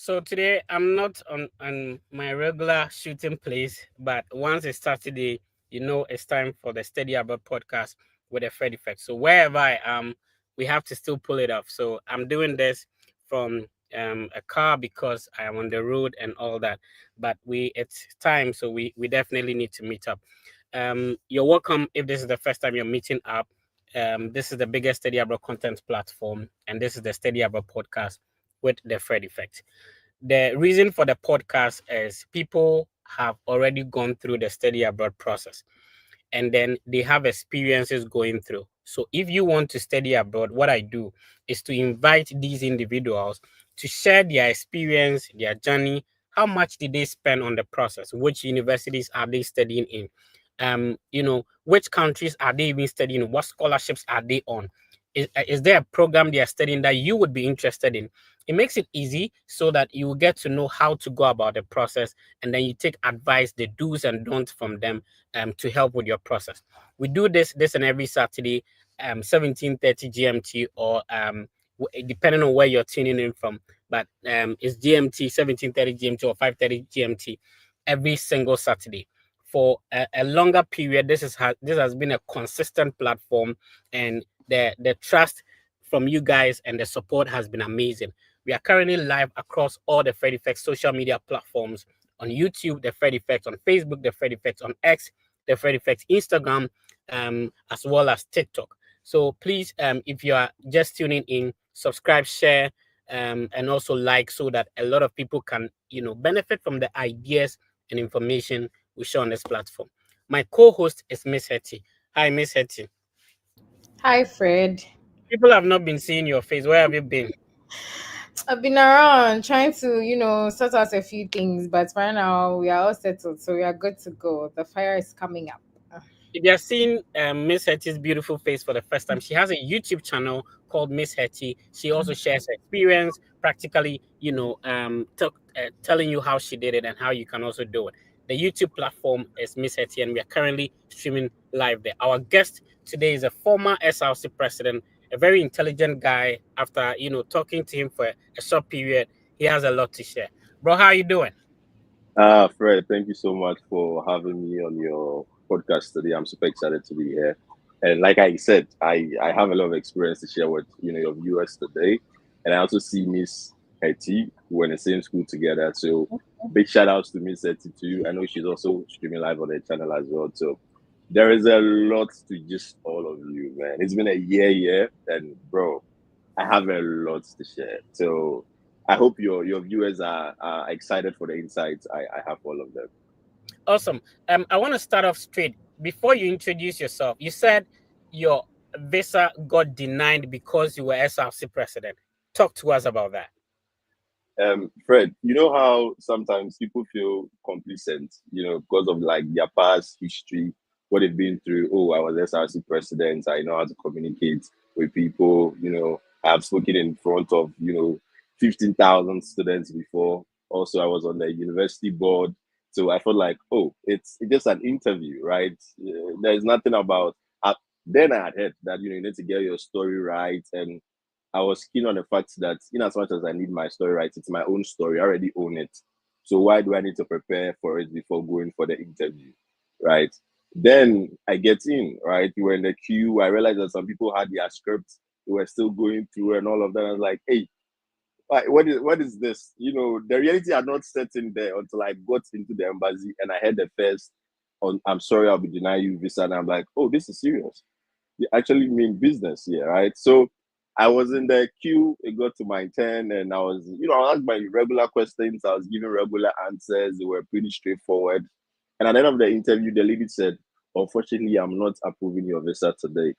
So today I'm not on my regular shooting place, but once it's Saturday, it's time for the Steady Abroad podcast with a Fred Effect. So wherever I am, we have to still pull it off. So I'm doing this from a car because I am on the road and all that. But it's time, so we definitely need to meet up. You're welcome if this is the first time you're meeting up. This is the biggest Steady Abroad content platform, and this is the Steady Abroad podcast with the Fred Effect. The reason for the podcast is people have already gone through the study abroad process and then they have experiences going through. So if you want to study abroad, what I do is to invite these individuals to share their experience, their journey, how much did they spend on the process, which universities are they studying in, which countries are they even studying, what scholarships are they on, is there a program they are studying that you would be interested in. It makes it easy so that you will get to know how to go about the process, and then you take advice, the do's and don'ts from them, to help with your process. We do this and every Saturday, 17:30 GMT, or depending on where you're tuning in from, but it's GMT 17:30 GMT or 5:30 GMT every single Saturday for a longer period. This has been a consistent platform, and the trust from you guys and the support has been amazing. We are currently live across all the Fred Effect social media platforms: on YouTube, the Fred Effect; on Facebook, the Fred Effect; on X, the Fred Effect; Instagram, as well as TikTok. So please, if you are just tuning in, subscribe, share, and also like, so that a lot of people can, benefit from the ideas and information we share on this platform. My co-host is Miss Hetty. Hi, Miss Hetty. Hi, Fred. People have not been seeing your face. Where have you been? I've been around trying to, sort out a few things, but right now we are all settled, so we are good to go. The fire is coming up. If you're seeing Miss Hetty's beautiful face for the first time, she has a YouTube channel called Miss Hetty. She also shares her experience, practically, telling you how she did it and how you can also do it. The YouTube platform is Miss Hetty, and we are currently streaming live there. Our guest today is a former SRC president, a very intelligent guy. After talking to him for a short period, he has a lot to share. Bro, how you doing? Fred, thank you so much for having me on your podcast today. I'm super excited to be here. And like I said, I have a lot of experience to share with your viewers today. And I also see Miss Hetty. We're in the same school together. So big shout outs to Miss Hetty too. I know she's also streaming live on her channel as well. So there is a lot to just all of you, man. It's been a year, and bro, I have a lot to share. So I hope your viewers are excited for the insights I have for all of them. Awesome. I want to start off straight. Before you introduce yourself, you said your visa got denied because you were SRC president. Talk to us about that. Fred, you know how sometimes people feel complacent, because of like their past history, what they've been through. Oh, I was SRC president. I know how to communicate with people. I've spoken in front of 15,000 students before. Also, I was on the university board, so I felt like, oh, it's just an interview, right? There's nothing about. Then I had heard that you need to get your story right, and I was keen on the fact that, in as much as I need my story right, it's my own story. I already own it. So why do I need to prepare for it before going for the interview, right? Then I get in, right? We were in the queue. I realized that some people had their scripts. We were still going through and all of that. I was like, hey, what is this? The reality had not set in there until I got into the embassy and I had the first on, I'm sorry, I'll be denying you visa. And I'm like, oh, this is serious. You actually mean business here, right? So I was in the queue. It got to my turn, and I asked my regular questions. I was giving regular answers. They were pretty straightforward. And at the end of the interview, the lady said, "Unfortunately, I'm not approving your visa today."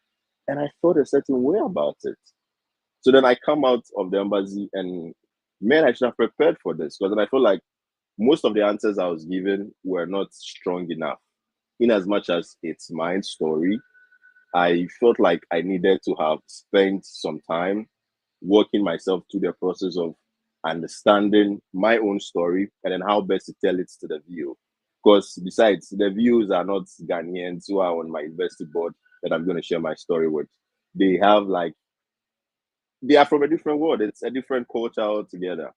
And I felt a certain way about it. So then I come out of the embassy, and man, I should have prepared for this, because then I feel like most of the answers I was given were not strong enough. In as much as it's my story, I felt like I needed to have spent some time working myself through the process of understanding my own story and then how best to tell it to the view. Because besides, the views are not Ghanaians who are on my university board that I'm going to share my story with. They have they are from a different world. It's a different culture altogether.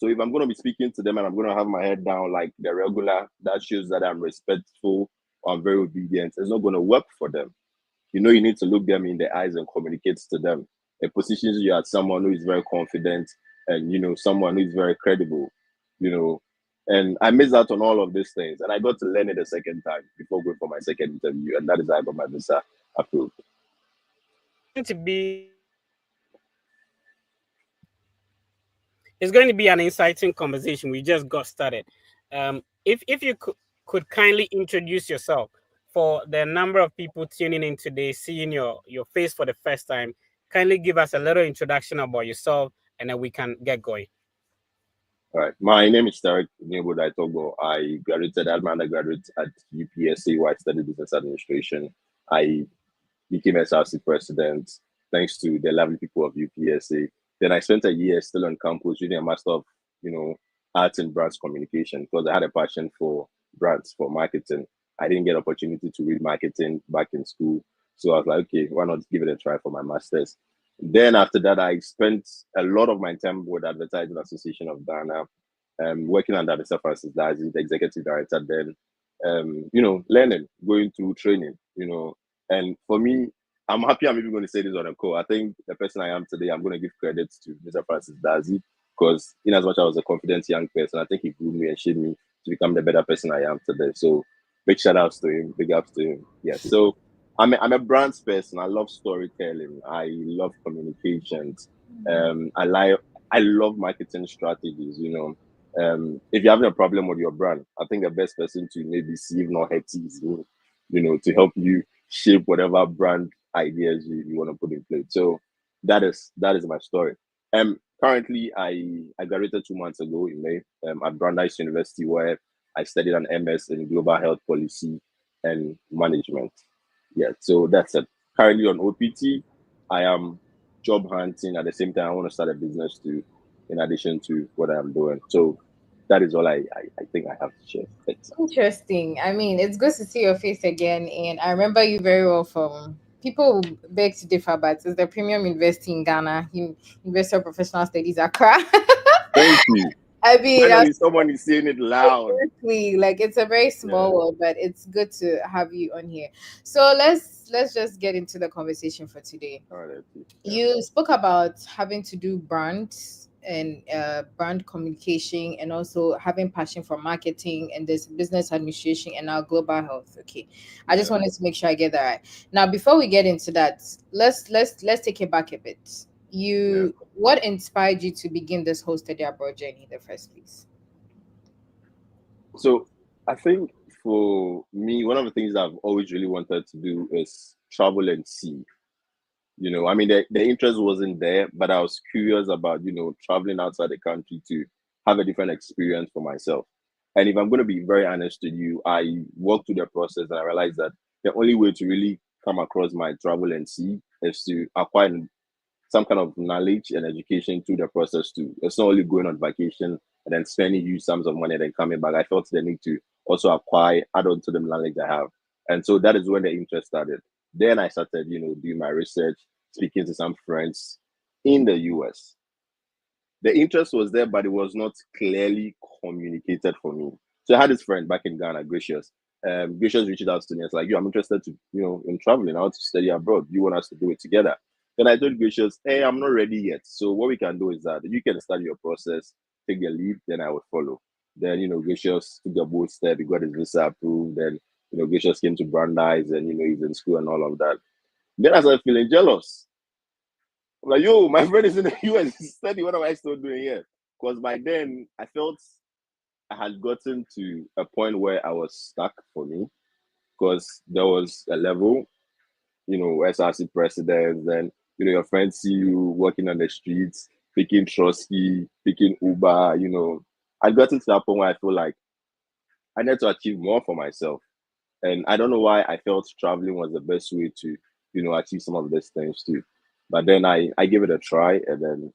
So if I'm going to be speaking to them and I'm going to have my head down like the regular, that shows that I'm respectful or I'm very obedient. It's not going to work for them. You need to look them in the eyes and communicate to them. It positions you as someone who is very confident and, someone who is very credible, you know. And I missed out on all of these things. And I got to learn it a second time before going for my second interview. And that is how I got my visa approved. Going to be It's going to be an exciting conversation. We just got started. If you could kindly introduce yourself for the number of people tuning in today, seeing your face for the first time, kindly give us a little introduction about yourself, and then we can get going. All right. My name is Tarek Nyebodai Togo. I graduated as my undergraduate at UPSC, where I studied business administration. I became SRC president thanks to the lovely people of UPSA. Then I spent a year still on campus reading a master of, arts and brands communication because I had a passion for brands, for marketing. I didn't get opportunity to read marketing back in school. So I was like, okay, why not give it a try for my master's? Then after that, I spent a lot of my time with Advertising Association of Ghana, working under Mr. Francis Dazi, the executive director then, learning, going through training, and for me, I'm happy I'm even going to say this on a call. I think the person I am today, I'm going to give credit to Mr. Francis Dazi because in as much as I was a confident young person, I think he grew me and shaped me to become the better person I am today. So big shout outs to him, big ups to him. Yes. So I'm a brands person. I love storytelling. I love communications. I love marketing strategies, if you're having a problem with your brand, I think the best person to maybe see, if not hurt, is me, to help you shape whatever brand ideas you want to put in place. So that is my story. Currently I graduated 2 months ago in May at Brandeis University where I studied an MS in global health policy and management. Yeah, so that's it. Currently on OPT, I am job hunting at the same time. I want to start a business too, in addition to what I'm doing. So that is all I think I have to share. Thanks. Interesting. I mean, it's good to see your face again, and I remember you very well from people beg to differ, but it's the premium university in Ghana, University of Professional Studies Accra. Thank you. I mean, Finally, someone is saying it loud. exactly, like it's a very small Yeah. world, but it's good to have you on here. So let's just get into the conversation for today. All right. Yeah. You spoke about having to do brands and brand communication and also having passion for marketing and this business administration and now global health. Okay, I just Yeah. wanted to make sure I get that right. Now before we get into that, let's take it back a bit. Yeah. What inspired you to begin this whole study abroad journey in the first place? So I think for me, one of the things I've always really wanted to do is travel and see. I mean, the interest wasn't there, but I was curious about, traveling outside the country to have a different experience for myself. And if I'm going to be very honest with you, I walked through the process and I realized that the only way to really come across my travel and see is to acquire some kind of knowledge and education through the process too. It's not only going on vacation and then spending huge sums of money and then coming back. I felt the need to also acquire, add on to the knowledge I have. And so that is when the interest started. Then I started, doing my research, speaking to some friends in the US. The interest was there, but it was not clearly communicated for me. So I had this friend back in Ghana, Gracious. Gracious reached out to me. It's like, I'm interested to, in traveling. I want to study abroad. You want us to do it together? Then I told Gracious, hey, I'm not ready yet. So what we can do is that you can start your process, take the lead, then I will follow. Then, Gracious took the bold step. He got his visa approved. Then, Gracious came to Brandeis and, he's in school and all of that. Then I started feeling jealous. I'm like, yo, my friend is in the US study. What am I still doing here? Because by then I felt I had gotten to a point where I was stuck for me. Because there was a level, SRC presidents, then your friends see you walking on the streets, picking Trotsky, picking Uber, I got to that point where I feel like I need to achieve more for myself. And I don't know why I felt traveling was the best way to, achieve some of these things too. But then I gave it a try and then,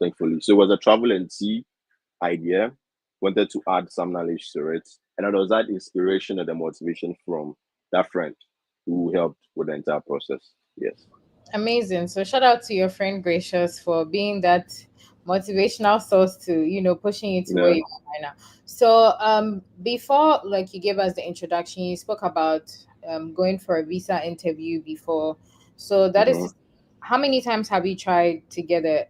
thankfully. So it was a travel and see idea, wanted to add some knowledge to it. And it was that inspiration and the motivation from that friend who helped with the entire process. Yes. Amazing. So shout out to your friend Gracious for being that motivational source to, you know, pushing you to where Yeah. you are right now. So before, like, you gave us the introduction, you spoke about going for a visa interview before. So that Hmm. is, how many times have you tried to get a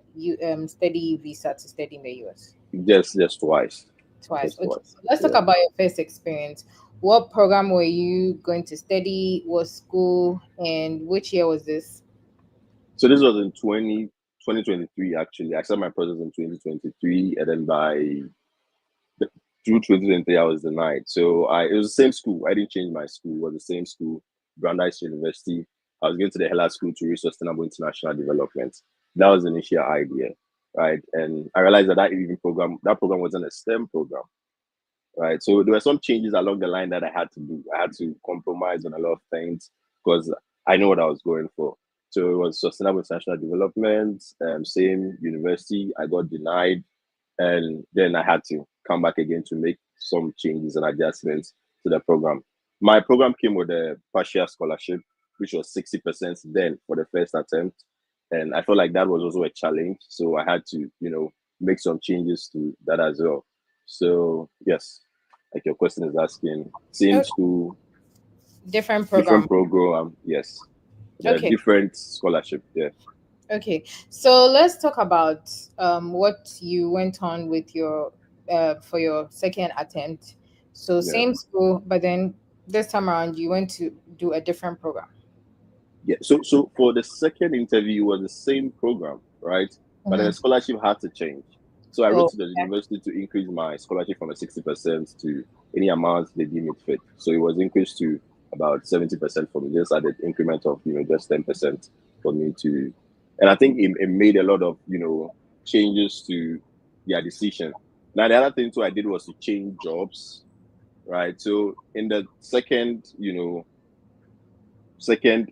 study visa to study in the US? Just twice. Twice. Just Okay, twice. so let's talk Yeah. about your first experience. What program were you going to study? What school? And which year was this? So this was in 2023 actually. I started my process in 2023, and then through 2023 I was denied. So it was the same school. I didn't change my school. It was the same school, Brandeis University. I was going to the Hella School to Reach Sustainable International Development. That was the initial idea, right? And I realized that program wasn't a STEM program, right? So there were some changes along the line that I had to do. I had to compromise on a lot of things because I know what I was going for. So it was Sustainable International Development, same university. I got denied, and then I had to come back again to make some changes and adjustments to the program. My program came with a partial scholarship, which was 60% then for the first attempt. And I felt like that was also a challenge. So I had to, make some changes to that as well. So, yes, like your question is asking, same Okay, school, different different program. program, yes, the Okay. different scholarship, yeah. Okay, so let's talk about what you went on with your for your second attempt. So Yeah. same school, but then this time around you went to do a different program. Yeah. So for the second interview, it was the same program, right? But then the Mm-hmm. scholarship had to change. So I wrote Oh, to the okay. university to increase my scholarship from a 60% to any amount they deem it fit. So it was increased to about 70% for me. Just added increment of just 10% for me to, and I think it made a lot of changes to their decision. Now the other thing too I did was to change jobs, right? So in the second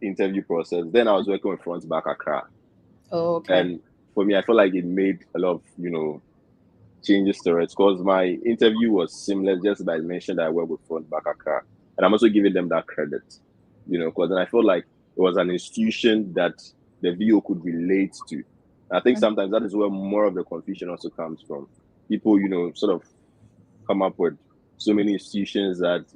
interview process. Then I was working with Front Back Accra. Oh, okay. And for me, I felt like it made a lot of, changes to it because my interview was seamless just by mentioning that I work with Front Back Accra. And I'm also giving them that credit, because then I felt like it was an institution that the VO could relate to. I think Mhm. sometimes that is where more of the confusion also comes from. People, sort of come up with so many institutions that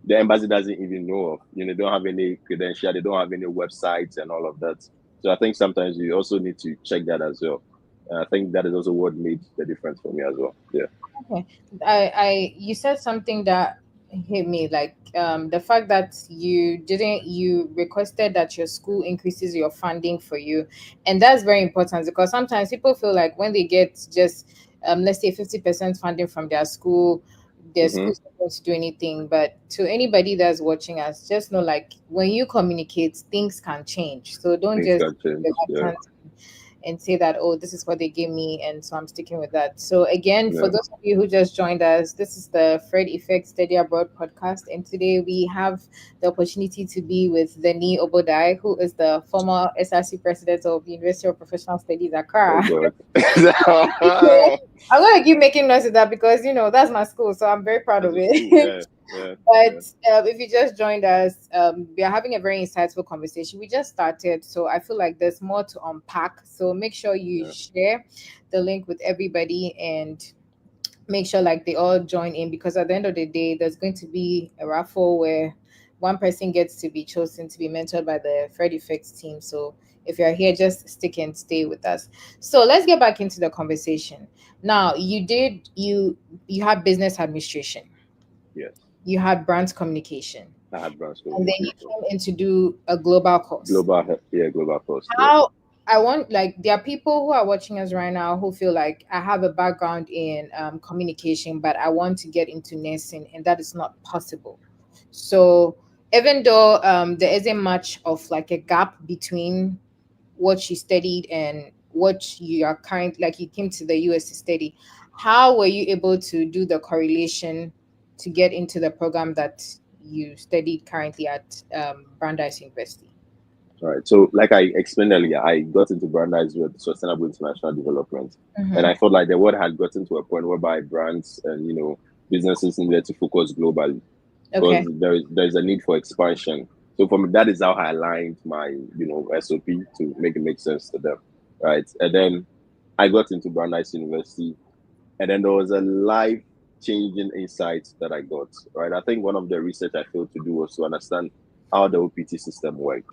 the embassy doesn't even know of. They don't have any credential, they don't have any websites and all of that. So I think sometimes you also need to check that as well. And I think that is also what made the difference for me as well. Yeah. Okay. You said something that hit me, like the fact that you requested that your school increases your funding for you, and that's very important because sometimes people feel like when they get just let's say 50% funding from their Mm-hmm. school's not going to do anything. But to anybody that's watching us, just know, like, when you communicate, things can change. So don't Things just got changed. Yeah. and say that, oh, this is what they gave me, and so I'm sticking with that. So again, for Yeah. those of you who just joined us, this is the Fred Effect Study Abroad podcast, and today we have the opportunity to be with Deni Obodai, who is the former SRC president of the University of Professional Studies, Oh Accra. God. I'm gonna keep making noise of that because that's my school, so I'm very proud That's of a school. it. Yeah. Yeah. Yeah. But if you just joined us, we are having a very insightful conversation. We just started, so I feel like there's more to unpack. So make sure you Yeah. share the link with everybody and make sure like they all join in, because at the end of the day, there's going to be a raffle where one person gets to be chosen to be mentored by the Fred Effects team. So if you're here, just stick and stay with us. So let's get back into the conversation. Now, you had business administration, Yes. you had brand communication, I had branch and then you communication. came in to do a global course. Global cost. Yeah. How I want, like, there are people who are watching us right now who feel like I have a background in communication, but I want to get into nursing, and that is not possible. So even though there isn't much of like a gap between what you studied and what you are current, like, you came to the US to study, how were you able to do the correlation to get into the program that you studied currently at Brandeis University? All right. So, like I explained earlier, I got into Brandeis with sustainable international development, and Mm-hmm. I felt like the world had gotten to a point whereby brands and businesses needed to focus globally because Okay. there's a need for expansion. So, for me, that is how I aligned my SOP to make it make sense to them, right? And then I got into Brandeis University, and then there was a life changing insight that I got. Right, I think one of the research I failed to do was to understand how the OPT system worked.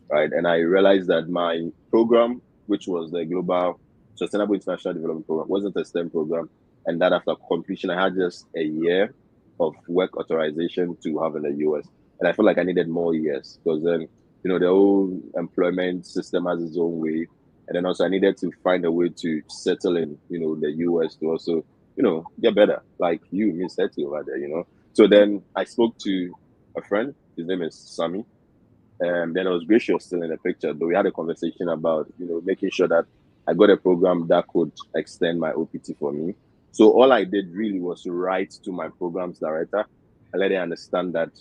Right, and I realized that my program, which was the Global Sustainable International Development Program, wasn't a STEM program, and that after completion, I had just a year of work authorization to have in the US, and I felt like I needed more years because then the whole employment system has its own way, and then also I needed to find a way to settle in the US to also get better, like you, Miss Hetty over there. So then I spoke to a friend. His name is Sami. Then it was great she was still in the picture, but we had a conversation about making sure that I got a program that could extend my OPT for me. So all I did really was to write to my programs director and let her understand that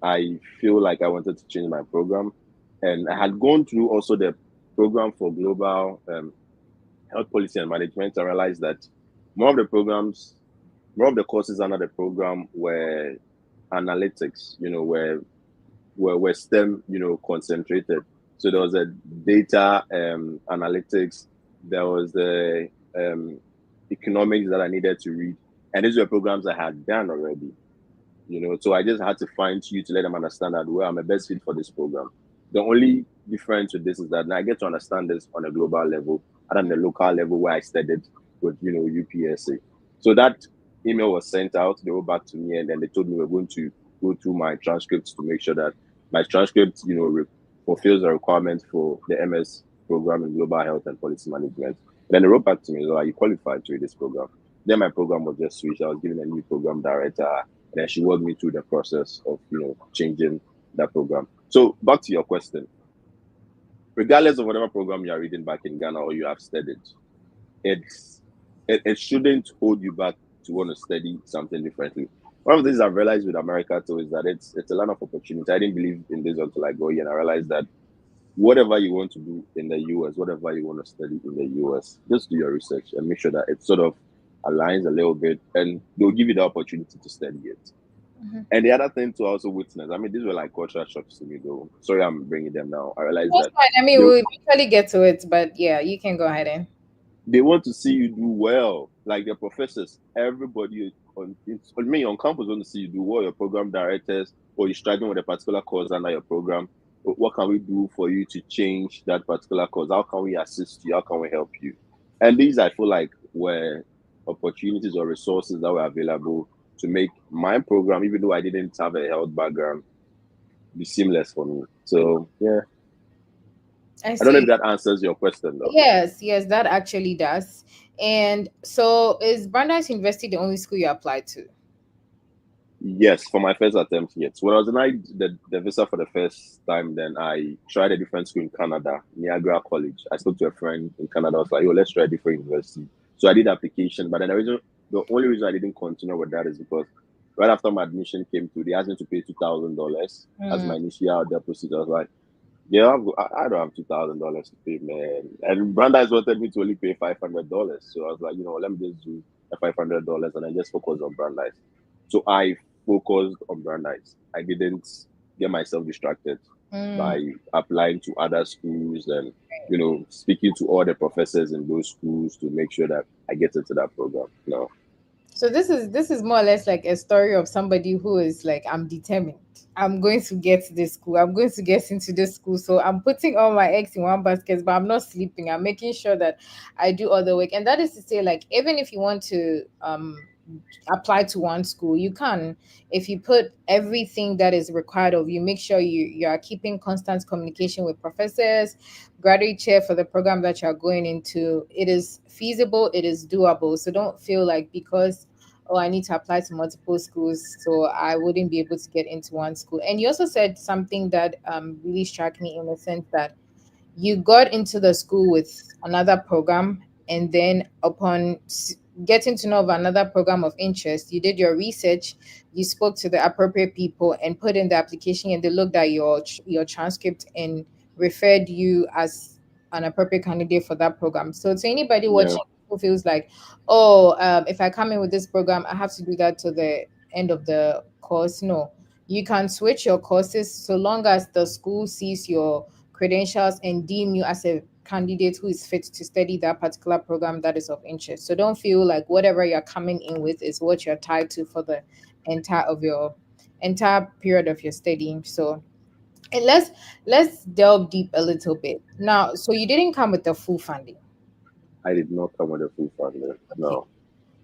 I feel like I wanted to change my program, and I had gone through also the program for global health policy and management. I realized that more of the programs, more of the courses under the program were analytics, were STEM, concentrated. So there was a data analytics, there was the economics that I needed to read, and these were programs I had done already. So I just had to find you to let them understand that I'm a best fit for this program. The only difference with this is that now I get to understand this on a global level and on the local level where I studied with UPSA. So that email was sent out, they wrote back to me, and then they told me we're going to go through my transcripts to make sure that my transcript fulfills the requirements for the MS program in global health and policy management. And then they wrote back to me, so are you qualified to read this program? Then my program was just switched. I was given a new program director, and then she walked me through the process of changing that program. So back to your question, regardless of whatever program you are reading back in Ghana or you have studied, it shouldn't hold you back to want to study something differently. One of the things I've realized with America too is that it's a land of opportunity. I didn't believe in this until I go here, and I realized that whatever you want to do in the US, whatever you want to study in the US, just do your research and make sure that it sort of aligns a little bit, and they'll give you the opportunity to study it. Mm-hmm. And the other thing to also witness, I mean, these were like cultural shocks to me, though. Sorry, I'm bringing them now. I realized That's that fine. I mean, they, we'll eventually get to it, but yeah, you can go ahead and. they want to see you do well. Like the professors, everybody on campus want to see you do well. Your program directors, or you're struggling with a particular course under your program. What can we do for you to change that particular course? How can we assist you? How can we help you? And these, I feel like, were opportunities or resources that were available to make my program, even though I didn't have a health background, be seamless for me. So yeah, I I don't know if see. that answers your question though. Yes, yes, that actually does. And so, is Brandeis University the only school you applied to? Yes, for my first attempt, yes. When I was denied the visa for the first time, then I tried a different school in Canada, Niagara College. I spoke to a friend in Canada. I was like, yo, let's try a different university. So I did the application, but then the only reason I didn't continue with that is because right after my admission came through, they asked me to pay $2,000 as my initial deposit. I was like, yeah, I don't have $2,000 to pay, man. And Brandeis wanted me to only pay $500. So I was like, let me just do the $500 and then just focus on Brandeis. So I focused on Brandeis. I didn't get myself distracted by applying to other schools and speaking to all the professors in those schools to make sure that I get into that program. No. So this is more or less like a story of somebody who is like, I'm determined. I'm going to get to this school. I'm going to get into this school. So I'm putting all my eggs in one basket, but I'm not sleeping. I'm making sure that I do all the work. And that is to say, like, even if you want to apply to one school, you can. If you put everything that is required of you, make sure you are keeping constant communication with professors, graduate chair for the program that you're going into. It is feasible, it is doable. So don't feel like because I need to apply to multiple schools, so I wouldn't be able to get into one school. And you also said something that really struck me, in the sense that you got into the school with another program, and then upon getting to know of another program of interest, you did your research, you spoke to the appropriate people and put in the application, and they looked at your transcript and referred you as an appropriate candidate for that program. So to anybody Yeah. watching who feels like, if I come in with this program, I have to do that to the end of the course, no, you can switch your courses so long as the school sees your credentials and deem you as a candidate who is fit to study that particular program that is of interest. So don't feel like whatever you're coming in with is what you're tied to for the entire period of your studying. So and let's delve deep a little bit now. So you didn't come with the full funding. I did not come with a full funder. Okay. No.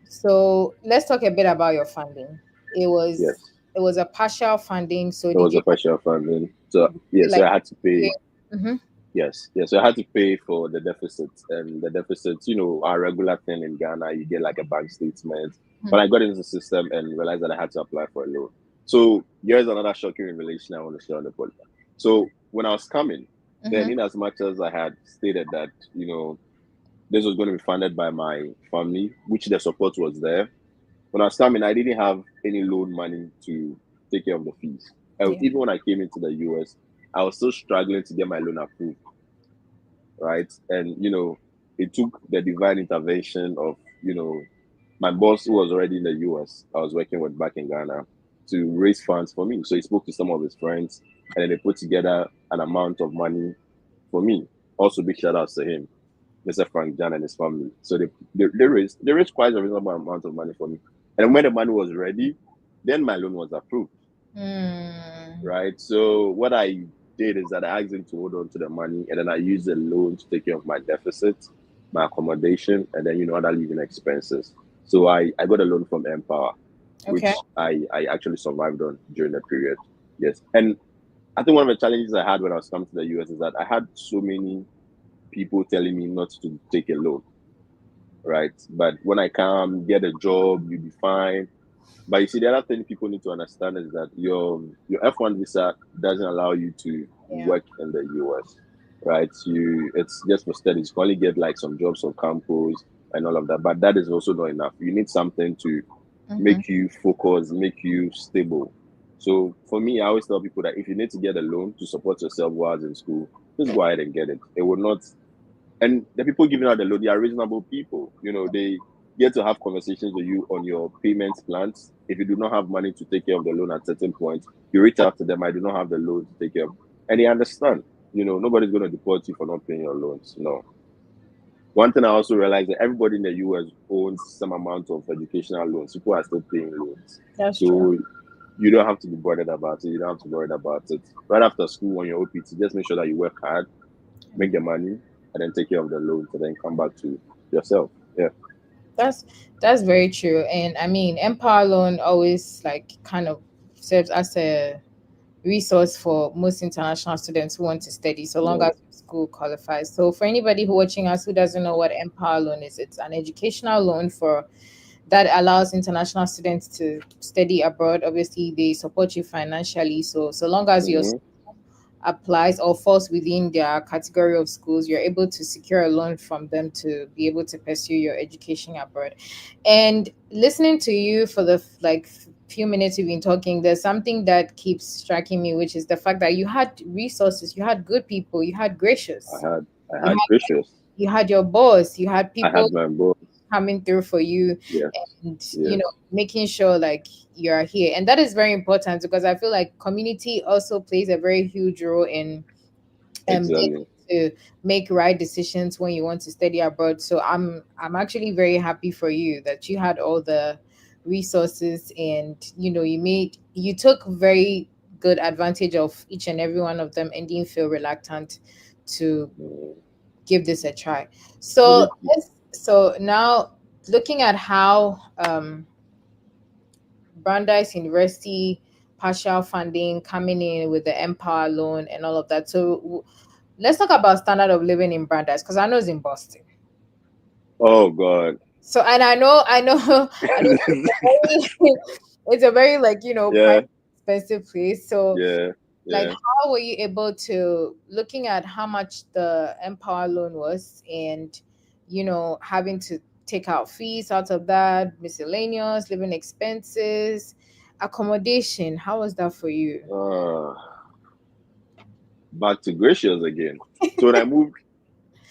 So let's talk a bit about your funding. It was Yes. it was a partial funding. So It did was you a partial funding. So yeah, feel so like I had to pay. mm-hmm. Yes, yes. So I had to pay for the deficit, and the deficits, our regular thing in Ghana, you get like a bank statement. But I got into the system and realized that I had to apply for a loan. So here's another shocking revelation I want to share on the podcast. So when I was coming, then in as much as I had stated that, this was going to be funded by my family, which the support was there. When I was coming, I didn't have any loan money to take care of the fees. And Yeah. even when I came into the US, I was still struggling to get my loan approved, right? And it took the divine intervention of my boss who was already in the US. I was working with back in Ghana to raise funds for me. So he spoke to some of his friends, and then they put together an amount of money for me. Also, big shout outs to him, Mr. Frank John and his family. So they raised quite a reasonable amount of money for me. And when the money was ready, then my loan was approved. Right. So what I did is that I asked him to hold on to the money, and then I used the loan to take care of my deficit, my accommodation, and then other living expenses. So I got a loan from Empower, which Okay. I actually survived on during the period. Yes. And I think one of the challenges I had when I was coming to the US is that I had so many people telling me not to take a loan. Right. But when I come, get a job, you'll be fine. But you see, the other thing people need to understand is that your F1 visa doesn't allow you to work in the US, right? It's just for studies. You can only get like some jobs on campus and all of that, but that is also not enough. You need something to make you focus, make you stable. So for me, I always tell people that if you need to get a loan to support yourself while in school, just go ahead and get it. It will not. And the people giving out the loan, they are reasonable people. They get to have conversations with you on your payments plans. If you do not have money to take care of the loan at certain points, you reach out to them. I do not have the loan to take care of, and they understand. Nobody's going to deport you for not paying your loans. No. One thing I also realized that everybody in the US owns some amount of educational loans. People are still paying loans. That's so true. you don't have to be bothered about it. You don't have to be worried about it. Right after school, on your OPT, just make sure that you work hard, make the money, and then take care of the loans, and then come back to yourself. Yeah. That's very true. And I mean, Empower Loan always like kind of serves as a resource for most international students who want to study, so long Yeah. as your school qualifies. So for anybody who watching us who doesn't know what Empower Loan is, it's an educational loan for that allows international students to study abroad. Obviously, they support you financially. So long as your Mhm. applies or falls within their category of schools, you're able to secure a loan from them to be able to pursue your education abroad. And listening to you for the few minutes you've been talking, there's something that keeps striking me, which is the fact that you had resources, you had good people, you had gracious, I had gracious. you had your boss, you had I people had my boss. coming through for you, Yes. and Yes. making sure like you're here. And that is very important because I feel like community also plays a very huge role in Exactly. to make right decisions when you want to study abroad. So I'm actually very happy for you that you had all the resources, and you took very good advantage of each and every one of them and didn't feel reluctant to give this a try. So so now looking at how Brandeis University partial funding coming in with the Empower loan and all of that. So let's talk about standard of living in Brandeis because I know it's in Boston. Oh God. So and I know it's a very Yeah. private, expensive place. So Yeah. like Yeah. how were you able to, looking at how much the Empower loan was and having to take out fees out of that, miscellaneous living expenses, accommodation, how was that for you? Back to gracious again. So when I moved,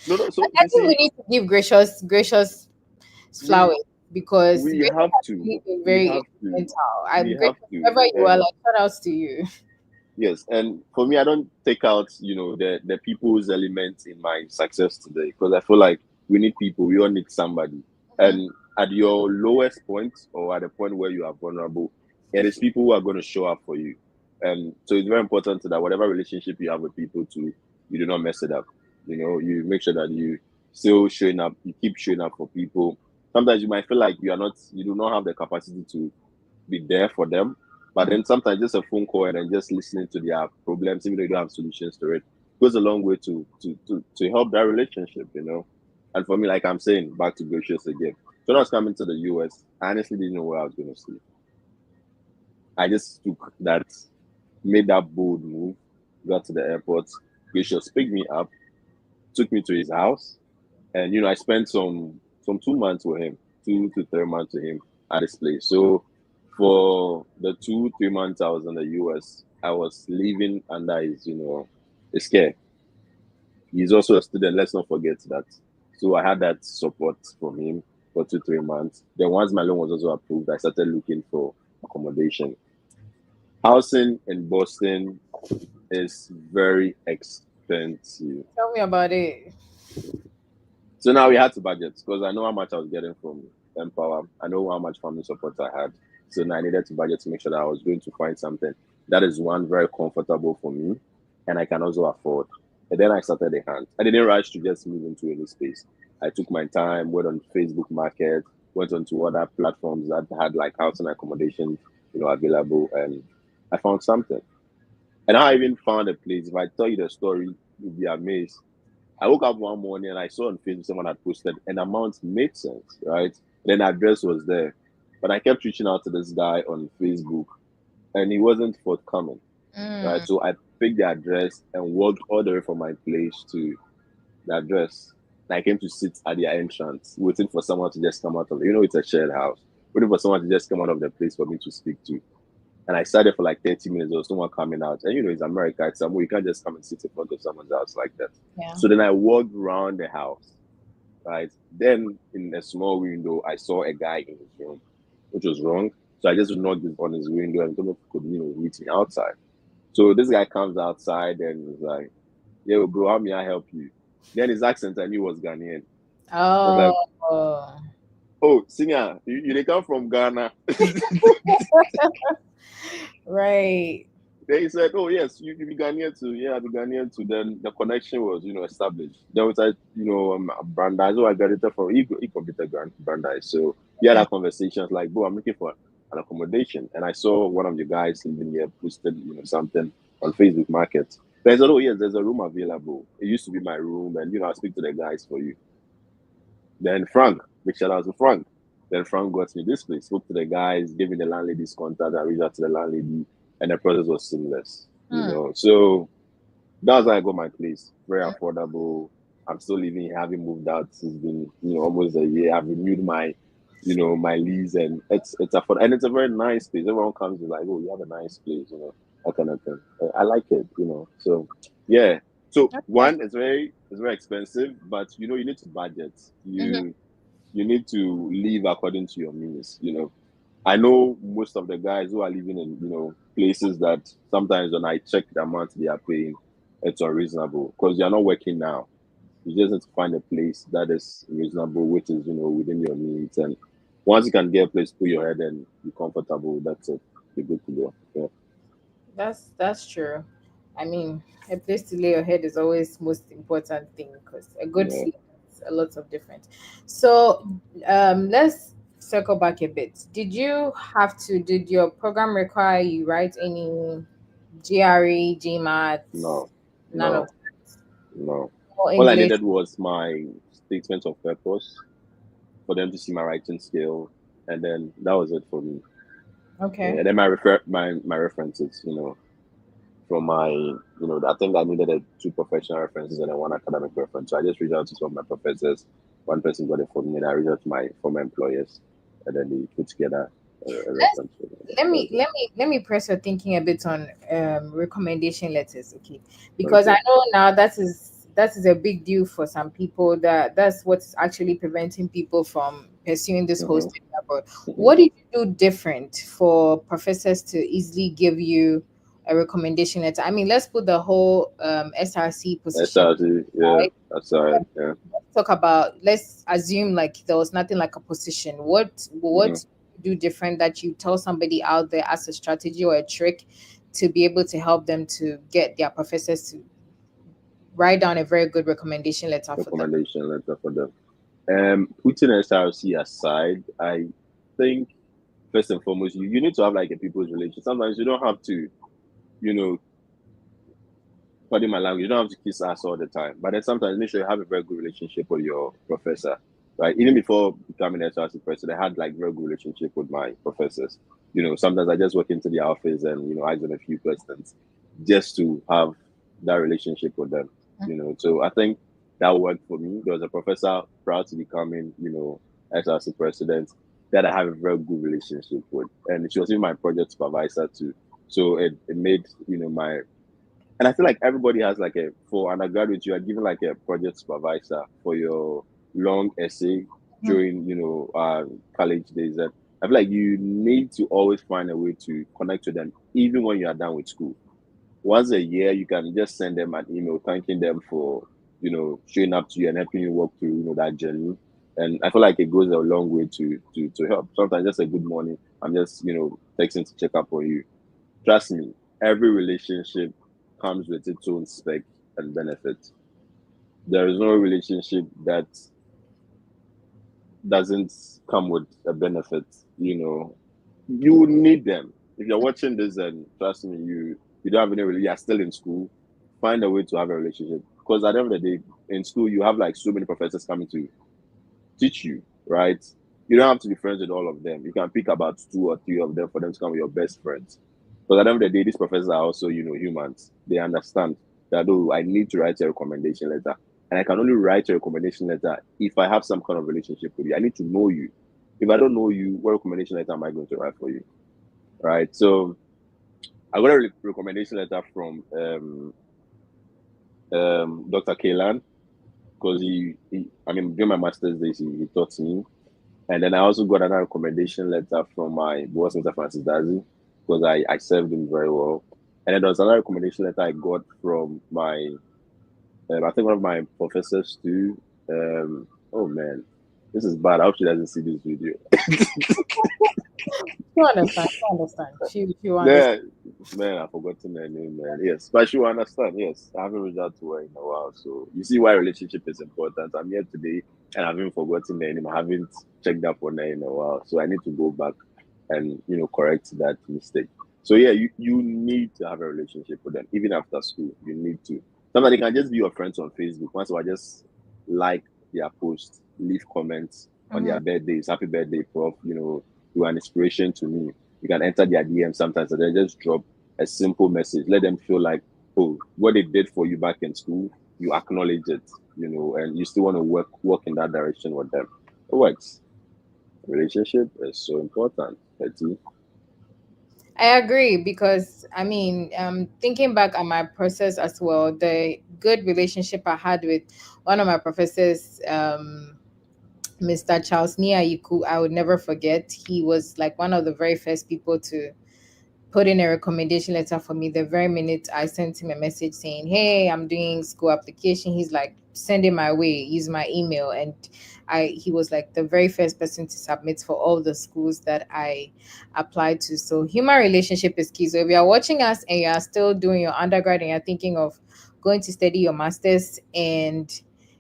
no. So I you think we see, need to give gracious we flowers because we gracious have has to. really been We very have to. instrumental. I'm We have grateful to. wherever you are, And like shout outs to you. Yes, and for me, I don't take out, the people's element in my success today because I feel like we need people. We all need somebody. Mhm. And at your lowest point or at the point where you are vulnerable, it is people who are going to show up for you. And so it's very important that whatever relationship you have with people, to you do not mess it up. You make sure that you still showing up. You keep showing up for people. Sometimes you might feel like you do not have the capacity to be there for them. But Mm. then sometimes just a phone call and then just listening to their problems, even though you don't have solutions to it, goes a long way to help that relationship. And for me, like I'm saying, back to Gracious again. So when I was coming to the US, I honestly didn't know where I was going to sleep. I just made that bold move, got to the airport. Gracious picked me up, took me to his house, and I spent some 2 months with him, 2 to 3 months with him at his place. So for the 2 3 months I was in the US, I was living under his care. He's also a student. Let's not forget that. So I had that support from him for 2 3 months. Then once my loan was also approved, I started looking for accommodation. Housing in Boston is very expensive. Tell me about it. So now we had to budget because I know how much I was getting from Empower. I know how much family support I had. So now I needed to budget to make sure that I was going to find something that is one very comfortable for me and I can also afford. And then I started the hunt. I didn't rush to just move into any space. I took my time, went on Facebook Market, went on to other platforms that had like housing accommodation, available, and I found something. And I even found a place. If I tell you the story, you'll be amazed. I woke up one morning and I saw on Facebook someone had posted an amount made sense, right? Then the address was there. But I kept reaching out to this guy on Facebook and he wasn't forthcoming, right? Mm. So I picked the address and walked all the way from my place to the address. And I came to sit at their entrance, waiting for someone to just come out of it's a shared house, waiting for someone to just come out of the place for me to speak to. And I sat there for like 30 minutes. There was someone coming out. And it's America. It's somewhere you can't just come and sit in front of someone's house like that. Yeah. So then I walked around the house, right? Then in a small window, I saw a guy in his room, which was wrong. So I just knocked on his window and someone could, meet me outside. So this guy comes outside and was like, "Yo, bro, how may I help you?" Then his accent I knew was Ghanaian. I was like, Oh. "Oh, singer, you they come from Ghana?" Right. Then he said, "Oh yes, you be Ghanaian too." Yeah, I be Ghanaian too. Then the connection was, established. Then we said, Brandeis. So I graduated from he computed Brandeis. So we had our conversations like, "Bro, I'm looking for an accommodation," and I saw one of the guys living here posted, something on Facebook Market. Then I said, "Oh yes, there's a room available. It used to be my room, and I speak to the guys for you." Then Frank, big shout out to Frank. Then Frank got me this place, spoke to the guys, gave me the landlady's contact, I reached out to the landlady, and the process was seamless. Hmm. So that's how I got my place. Very affordable. I'm still living here, having moved out. It's been, almost a year. I've renewed my lease, and it's affordable, and it's a very nice place. Everyone comes and like, "Oh, you have a nice place," that kind of thing. I like it. So yeah. So Okay. one, it's very expensive, but you need to budget. Mhm. You need to live according to your means. I know most of the guys who are living in places that sometimes when I check the amount they are paying, it's unreasonable because they are not working now. You just need to find a place that is reasonable, which is within your needs. And once you can get a place, put your head and be comfortable. That's it. You're good to go. Yeah. That's true. I mean, a place to lay your head is always most important thing because a good Yeah. sleep is a lot of different. So, let's circle back a bit. Did your program require you write any GRE, GMAT, No. none of No. No. or All I English? needed was my statement of purpose for them to see my writing skill, and then that was it for me. Okay. And then my references, from I think I needed two professional references and then one academic reference. So I just reached out to some of my professors. One person got it for me, and I reached out to my former employers, and then they put together a Let's reference for me. let That me was it. let me let me press your thinking a bit on recommendation letters, okay? Because I Okay. know now that is a big deal for some people. That's what's actually preventing people from pursuing this whole Mm-hmm. study abroad. Mm-hmm. What did you do different for professors to easily give you a recommendation letter. I mean, let's put the whole SRC position, SRC, yeah, right? that's right. Yeah. Let's talk about, let's assume like there was nothing like a position. Mm-hmm. What you do different that you tell somebody out there as a strategy or a trick to be able to help them to get their professors to write down a very good recommendation letter for them? Recommendation letter for them. Putting SRC aside, I think first and foremost, you need to have like a people's relation. Sometimes you don't have to, you know, pardon my language, you don't have to kiss ass all the time. But then sometimes make sure you have a very good relationship with your professor. Right. Even before becoming SRC president, I had like very good relationship with my professors. Sometimes I just walk into the office and ask them a few questions just to have that relationship with them. So I think that worked for me. There was a professor proud to becoming, SRC president that I have a very good relationship with. And she was even my project supervisor too. So it made, my and I feel like everybody has like for undergraduate, you are given like a project supervisor for your long essay during, college days. And I feel like you need to always find a way to connect with them, even when you are done with school. Once a year, you can just send them an email thanking them for, showing up to you and helping you walk through, that journey. And I feel like it goes a long way to help. Sometimes just a good morning, I'm just, texting to check up on you. Trust me, every relationship comes with its own spec and benefit. There is no relationship that doesn't come with a benefit. You need them. If you're watching this, and trust me, you don't have any you're still in school, find a way to have a relationship. Because at the end of the day, in school, you have like so many professors coming to teach you, right? You don't have to be friends with all of them. You can pick about 2 or 3 of them for them to become your best friends. Because at the end of the day, these professors are also, humans. They understand that, oh, I need to write a recommendation letter. And I can only write a recommendation letter if I have some kind of relationship with you. I need to know you. If I don't know you, what recommendation letter am I going to write for you? Right. So I got a recommendation letter from Dr. Kaylan because I mean, during my master's days, he taught me. And then I also got another recommendation letter from my boss, Mr. Francis Dazi, because I served him very well. And then there was another recommendation letter I got from I think one of my professors too. Oh man, this is bad. I hope she doesn't see this video. You understand? You understand? She will Yeah, understand. man, I've forgotten her name, man. Yes, but she will understand. Yes, I haven't reached out to her in a while. So you see why relationship is important. I'm here today and I haven't forgotten her name. I haven't checked up on her in a while. So I need to go back and, correct that mistake. So yeah, you need to have a relationship with them. Even after school, you need to. Somebody can just be your friends on Facebook. Once I just like their posts, leave comments on their birthdays. Happy birthday, prof. You are an inspiration to me. You can enter their DM sometimes and then just drop a simple message. Let them feel like, oh, what they did for you back in school, you acknowledge it, and you still want to work in that direction with them. It works. Relationship is so important, Betty. I agree because I mean, thinking back at my process as well, the good relationship I had with one of my professors, Mr. Charles Niayiku, I would never forget. He was like one of the very first people to put in a recommendation letter for me the very minute I sent him a message saying, "Hey, I'm doing school application." He's like, "Send it my way, use my email." And he was like the very first person to submit for all the schools that I applied to. So human relationship is key. So if you're watching us and you are still doing your undergrad and you're thinking of going to study your masters and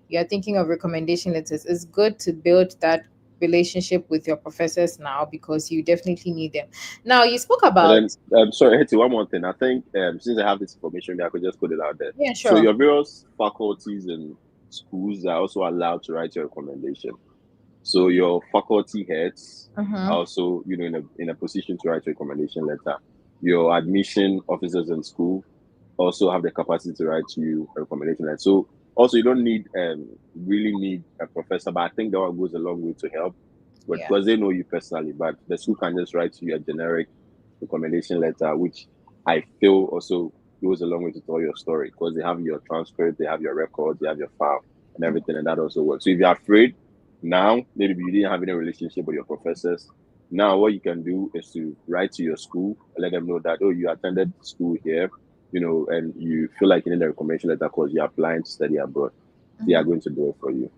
you're thinking of recommendation letters, it's good to build that relationship with your professors now because you definitely need them. Now you spoke And about, then, sorry, Hetty, one more thing. I think since I have this information, I could just put it out there. yeah, So sure. your various faculties and schools are also allowed to write your recommendation. So your faculty heads are Mm-hmm. also, in a position to write a recommendation letter. Your admission officers in school also have the capacity to write you a recommendation letter. So also you don't really need a professor, but I think that one goes a long way to help. But Yeah. because they know you personally, but the school can just write you a generic recommendation letter, which I feel also goes a long way to tell your story because they have your transcript, they have your records, they have your file and everything, and that also works. So if you're afraid now, maybe you didn't have any relationship with your professors, Now, what you can do is to write to your school and let them know that, oh, you attended school here, and you feel like you need a recommendation letter because you're applying to study abroad. They are Mhm. going to do it for you.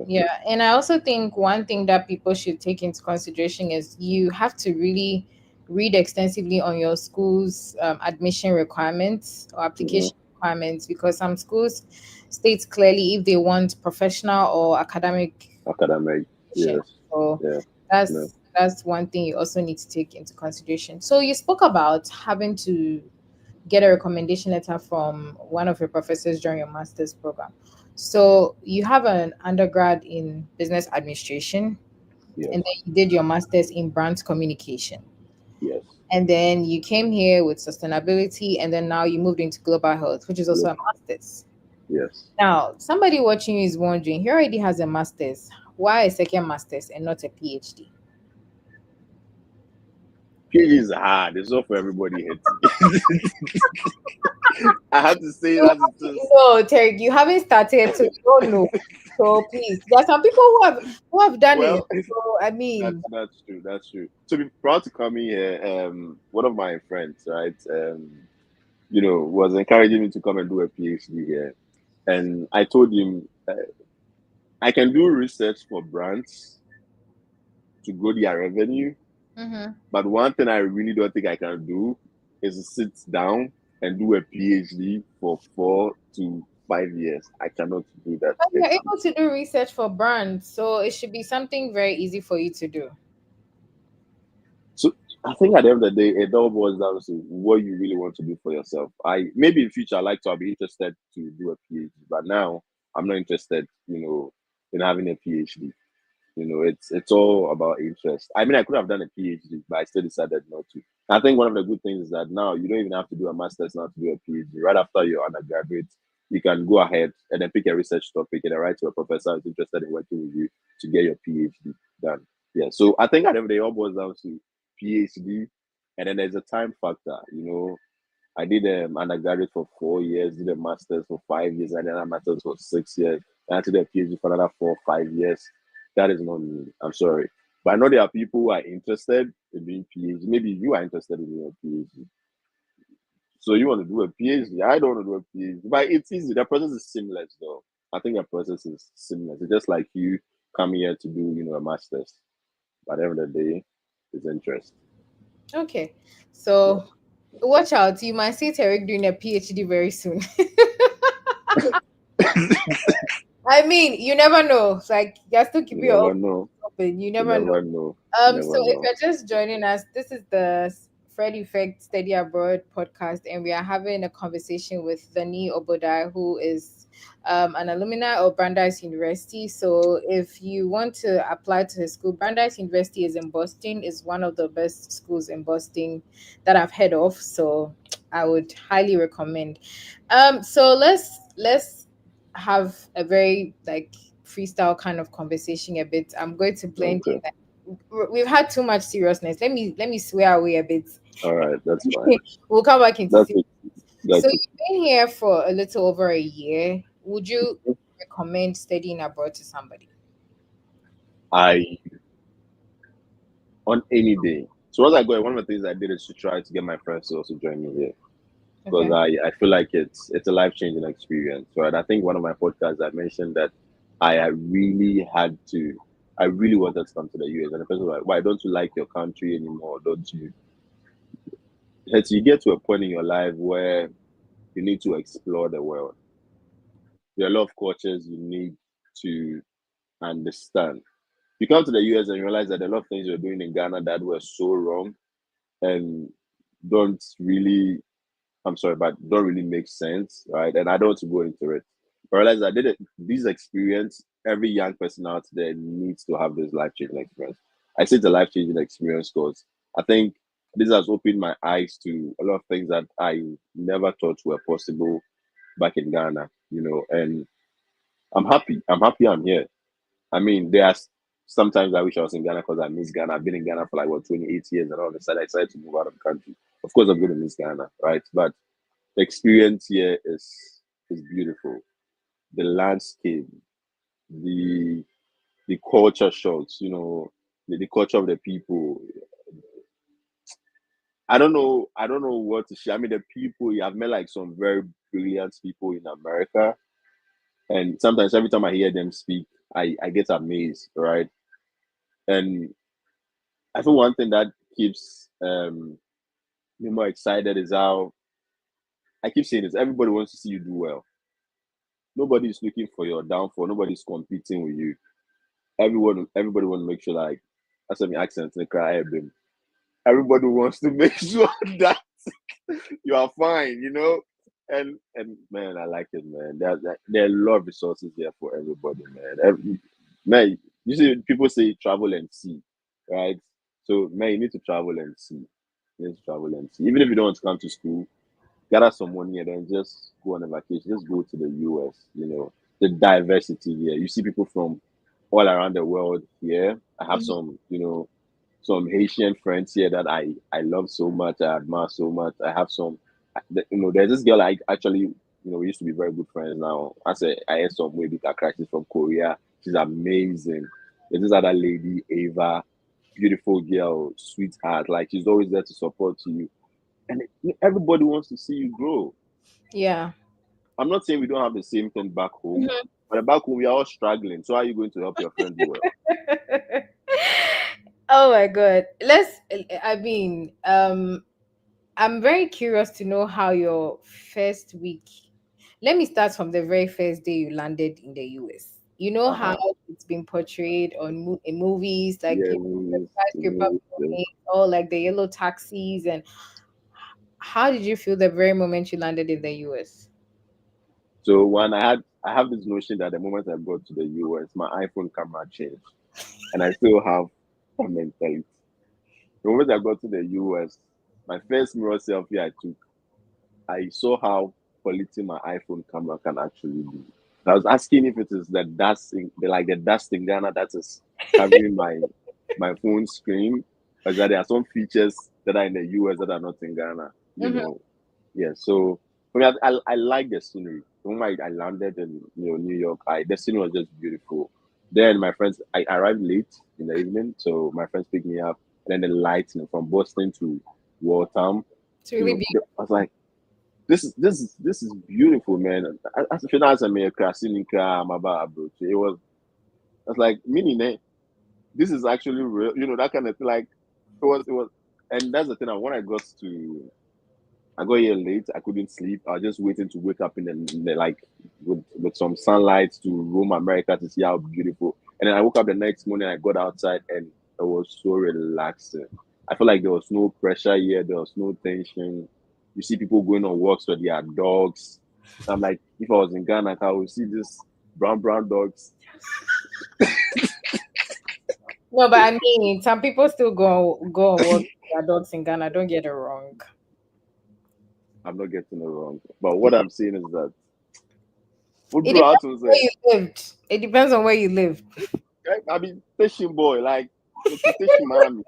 Yeah, and I also think one thing that people should take into consideration is you have to really read extensively on your school's admission requirements or Hmm. application requirements, because some schools state clearly if they want professional or academic Academic, education. yes, So yeah, no, that's one thing you also need to take into consideration. So you spoke about having to get a recommendation letter from one of your professors during your master's program. So you have an undergrad in business administration, yes, and then you did your master's in brand communication. yes. And then you came here with sustainability, and then now you moved into global health, which is also a Look, master's. yes. Now, somebody watching you is wondering, he already has a master's. Why a second master's and not a PhD? PhD is hard. It's not for everybody. I have to say it You as it is. no, Terry, you haven't started, so you don't know. So please, there are some people who have done it. Well, So I that's mean, that's true. That's true. To be proud to come in here, one of my friends, right, was encouraging me to come and do a PhD here, and I told him I can do research for brands to grow their revenue, mhm. but one thing I really don't think I can do is to sit down and do a PhD for 4 to 5 years. I cannot do that. But you're It's able to do research for brands, so it should be something very easy for you to do. So I think at the end of the day, it all boils down to what you really want to do for yourself. I maybe in future I like to be interested to do a PhD, but now I'm not interested, in having a PhD. It's all about interest. I mean, I could have done a PhD, but I still decided not to. I think one of the good things is that now you don't even have to do a master's now to do a PhD. Right after your undergraduate, you can go ahead and then pick a research topic and then write to a professor who's interested in working with you to get your PhD done. Yeah. So I think at the end of the day, it all boils down to PhD, and then there's a time factor. I did undergraduate for 4 years, did a master's for 5 years, and then a master's for 6 years. And I did a PhD for another 4 or 5 years. That is not me. I'm sorry. But I know there are people who are interested in doing PhD. Maybe you are interested in doing a PhD. So you want to do a PhD. I don't want to do a PhD. But it's easy. The process is seamless though. I think the process is seamless. It's just like you come here to do, a master's. But at the end of the day, it's interest. Okay, Yeah. so watch out. You might see Tarek doing a PhD very soon. I mean, you never know. It's like you have to keep You your never options know. open. You You never know. never know. You So never if know. you're just joining us, this is the Fred Effect Study Abroad podcast, and we are having a conversation with Dani Obodai, who is an alumni of Brandeis University. So if you want to apply to his school, Brandeis University is in Boston, is one of the best schools in Boston that I've heard of. So I would highly recommend. So let's have a very like freestyle kind of conversation a bit. I'm going to blend Okay. in that we've had too much seriousness. Let me swear away a bit. All right. That's fine. We'll come back into That's serious. it. So That's it. you've been here for a little over a year. Would you recommend studying abroad to somebody? I on any day. So once I go, one of the things I did is to try to get my friends to also join me here because Okay. I feel like it's a life changing experience. Right. I think one of my podcasts I mentioned that I really had to. I really wanted to come to the US, and the person was like, "Why don't you like your country anymore? Don't you?" It's you get to a point in your life where you need to explore the world. There are a lot of cultures you need to understand. You come to the US and you realize that a lot of things you're doing in Ghana that were so wrong and don't really, I'm sorry, but don't really make sense, right? And I don't want to go into it. But I realized I did it, this experience, every young person out there needs to have this life changing experience. I say it's a life changing experience because I think this has opened my eyes to a lot of things that I never thought were possible back in Ghana, and I'm happy. I'm happy I'm here. I mean, sometimes I wish I was in Ghana because I miss Ghana. I've been in Ghana for like 28 years, and all of a sudden I decided to move out of the country. Of course, I'm going to miss Ghana, right? But the experience here is beautiful. The landscape, the the culture shocks, the culture of the people. I don't know what to share. I mean, the people, I've met like some very brilliant people in America, and sometimes every time I hear them speak, I get amazed, right? And I think one thing that keeps me more excited is how I keep saying this: everybody wants to see you do well. Nobody's looking for your downfall. Nobody's competing with you. Everybody want to make sure, like, that's what my accent in the cry. Everybody wants to make sure that you are fine, you know. And man, I like it, man. There are a lot of resources there for everybody, man. Man, you see, people say travel and see, right? So man, you need to travel and see. You need to travel and see. Even if you don't want to come to school, gather some money and then just go on a vacation. Just go to the US. You know, the diversity here. You see people from all around the world here. I have some, you know, some Haitian friends here that I love so much. I admire so much. I have some, you know, there's this girl I actually, you know, we used to be very good friends now. I had some way bigger crisis from Korea. She's amazing. There's this other lady, Ava, beautiful girl, sweetheart. Like she's always there to support you, and everybody wants to see you grow. Yeah. I'm not saying we don't have the same thing back home, Mhm. but back home we are all struggling. So how are you going to help your friend do well? Oh my god. I mean, I'm very curious to know how your first week. Let me start from the very first day you landed in the US. You know Uh how huh. it's been portrayed on in movies, like Yeah, the skyscraper buildings, or like the yellow taxis. And how did you feel the very moment you landed in the US? So when I have this notion that the moment I got to the US, my iPhone camera changed, and I still have a mentality. The moment I got to the US, my first mirror selfie I took, I saw how quality my iPhone camera can actually be. I was asking if it is the dust in, like the dust in Ghana that is covering my phone screen, or is that there are some features that are in the US that are not in Ghana. You Hmm. know, yeah. So for me, I like the scenery. When I landed in, you know, New York, the scenery was just beautiful. Then my friends, I arrived late in the evening, so my friends picked me up. And then the lights, you know, from Boston to Waltham, It's you really know, beautiful. I was like, this is beautiful, man. As if as a mere crasinica, it was like meaning this is actually real, you know, that kind of thing. Like it was, and that's the thing. When I got here late, I couldn't sleep. I was just waiting to wake up in the like with some sunlight to roam America to see how beautiful. And then I woke up the next morning. I got outside and it was so relaxing. I felt like there was no pressure here. There was no tension. You see people going on walks with their dogs. I'm like, if I was in Ghana, I would see this brown dogs. No, but I mean, some people still go and walk their dogs in Ghana. Don't get it wrong. I'm not getting it wrong, but what I'm saying is that what It do depends I on to where say? you lived. It depends on where you lived. I mean, fishing boy, like it's a fishing mommy.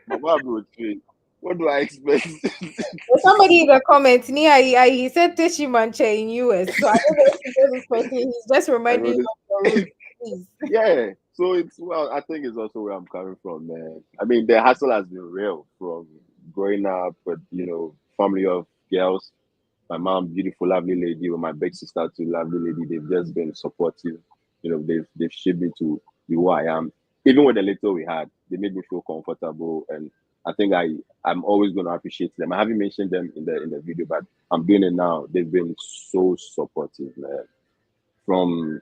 But what do I expect? There's somebody in the comments, Nia, he said Teshimanche in US. So I don't know if he knows this person. He's just I reminding know you this. of your roots. Please. Yeah. So it's well, I think it's also where I'm coming from, man. I mean, the hustle has been real from growing up with, you know, family of girls. My mom, beautiful, lovely lady, with my big sister too, lovely lady. They've just been supportive. You know, they've shaped me to be who I am. Even with the little we had, they made me feel comfortable, and I think I'm always going to appreciate them. I haven't mentioned them in the video, but I'm doing it now. They've been so supportive, man. From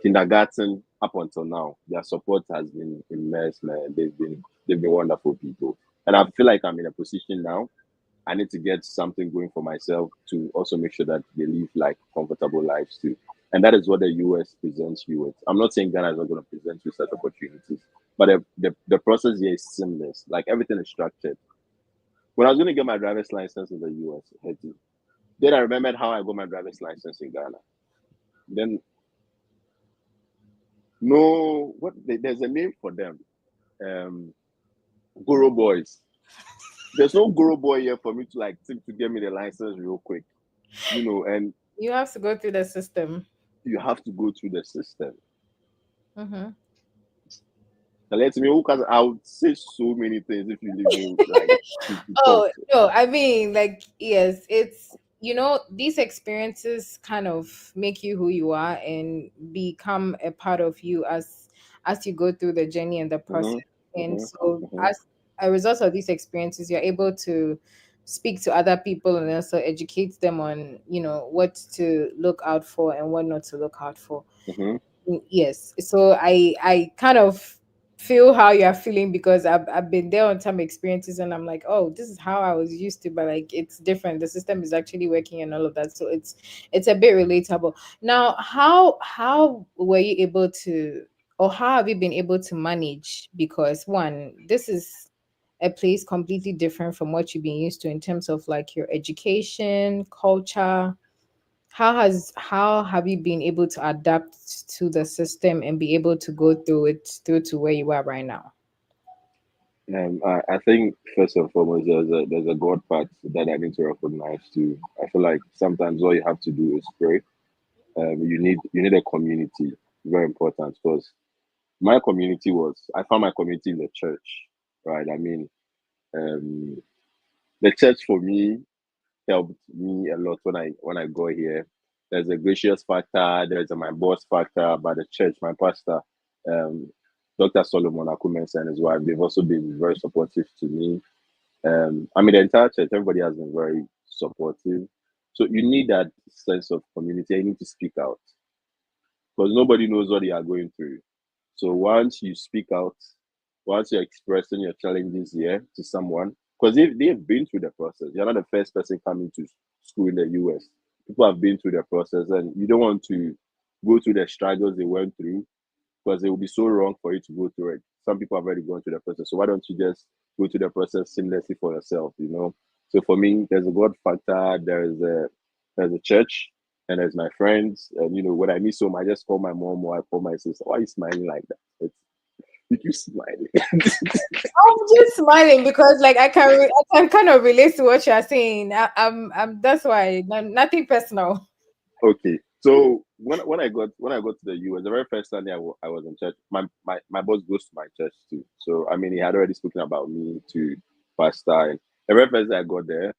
kindergarten up until now, their support has been immense, man. They've been wonderful people, and I feel like I'm in a position now. I need to get something going for myself to also make sure that they live like comfortable lives too. And that is what the US presents you with. I'm not saying Ghana is not going to present you such opportunities, but the process here is seamless. Like everything is structured. When I was going to get my driver's license in the US, then I remembered how I got my driver's license in Ghana. Then no, there's a name for them. Um, Guru boys. There's no Guru boy here for me to like think to get me the license real quick, you know. And You have to go through the system. you have to go through the system. Mm-hmm. Let me, because I would say so many things if you leave me like to talk. Oh, no, I mean, like, yes, it's, these experiences kind of make you who you are and become a part of you as you go through the journey and the process. Mm-hmm, And so, mm-hmm, mm-hmm, as a result of these experiences, you're able to speak to other people and also educate them on, what to look out for and what not to look out for. mm-hmm. Yes, so I kind of feel how you're feeling because I've been there on some experiences and I'm like, oh, this is how I was used to, but like it's different, the system is actually working and all of that, so it's a bit relatable. Now, how were you able to, or how have you been able to manage, because one, this is a place completely different from what you've been used to in terms of like your education culture. How have you been able to adapt to the system and be able to go through it through to where you are right now? I think first and foremost, there's a God part that I need to recognize too. I feel like sometimes all you have to do is pray. You need a community, very important. Because my community was, I found my community in the church, right? I mean, um, the church for me helped me a lot when I got here. There's a gracious factor, there's a my boss factor, but the church, my pastor, um, Dr. Solomon Akumensa and his wife, they've also been very supportive to me. I mean, the entire church, everybody has been very supportive. So you need that sense of community. You need to speak out because nobody knows what you are going through. So once you speak out, once you're expressing your challenges here to someone, because they've been through the process. You're not the first person coming to school in the US. People have been through the process, and you don't want to go through the struggles they went through because it will be so wrong for you to go through it. Some people have already gone through the process. So why don't you just go through the process seamlessly for yourself? So for me, there's a God factor, there's a church, and there's my friends. And when I miss home, I just call my mom or I call my sister. Why are you smiling like that? You keep smiling. I'm just smiling because like I can kind of relate to what you're saying. I'm that's why nothing personal. Okay. So when I got to the US, the very first Sunday I was in church, my boss goes to my church too. So I mean, he had already spoken about me to pastor. And the very first day I got there,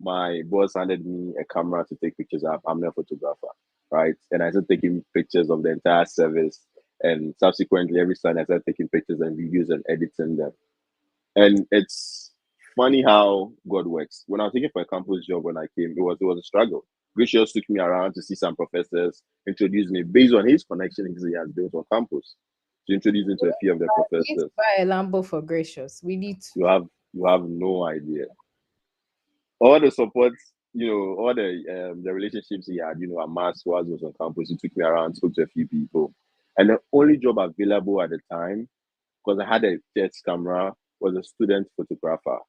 my boss handed me a camera to take pictures of. I'm a photographer, right? And I started taking pictures of the entire service. And subsequently, every Sunday I started taking pictures and videos and editing them. And it's funny how God works. When I was looking for a campus job when I came, it was a struggle. Gracious took me around to see some professors, introduced me based on his connections he has built on campus, to introduce me to a few of the We need to professors. buy a Lambo for Gracious. We need to. You have no idea. All the support, all the relationships he had, amassed while he was on campus. He took me around, spoke to a few people. And the only job available at the time, because I had a church camera, was a student photographer.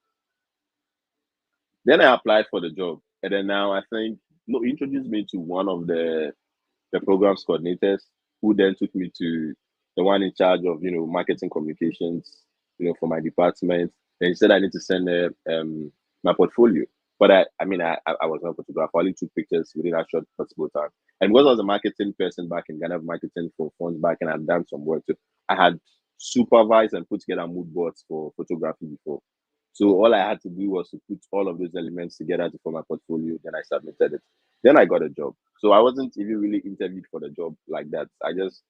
Then I applied for the job, and then now I think no, he introduced me to one of the programs coordinators, who then took me to the one in charge of marketing communications, for my department. And he said I need to send my portfolio, but I was not a photographer. I only took pictures within that short possible time. And because I was a marketing person back in Ghana, marketing for funds back, and I'd done some work too, I had supervised and put together mood boards for photography before. So all I had to do was to put all of those elements together to form my portfolio. Then I submitted it. Then I got a job. So I wasn't even really interviewed for the job like that. I just,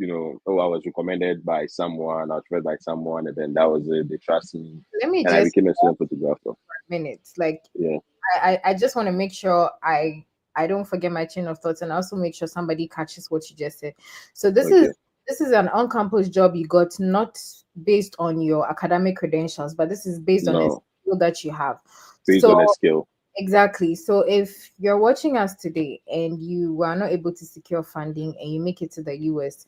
I was recommended by someone, I was referred by someone, and then that was it. They trust me, Let me and I just became a student photographer. minutes. Like Yeah. I just want to make sure I don't forget my chain of thoughts and also make sure somebody catches what you just said. So Okay. this is an on-campus job you got, not based on your academic credentials, but this is based on a No, skill that you have. based So on a skill. exactly. So if you're watching us today and you are not able to secure funding and you make it to the US,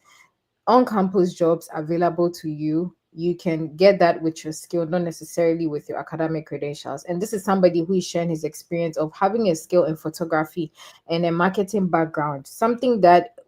on-campus jobs available to you, you can get that with your skill, not necessarily with your academic credentials. And this is somebody who is sharing his experience of having a skill in photography and a marketing background, something that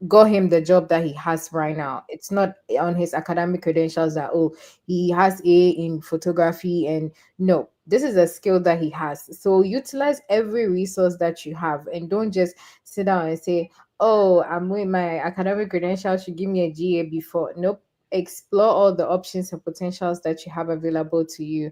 got him the job that he has right now. It's not on his academic credentials that, oh, he has A in photography, and no, this is a skill that he has. So utilize every resource that you have and don't just sit down and say, oh, I'm with my academic credentials should give me a GA before. Nope. explore all the options and potentials that you have available to you,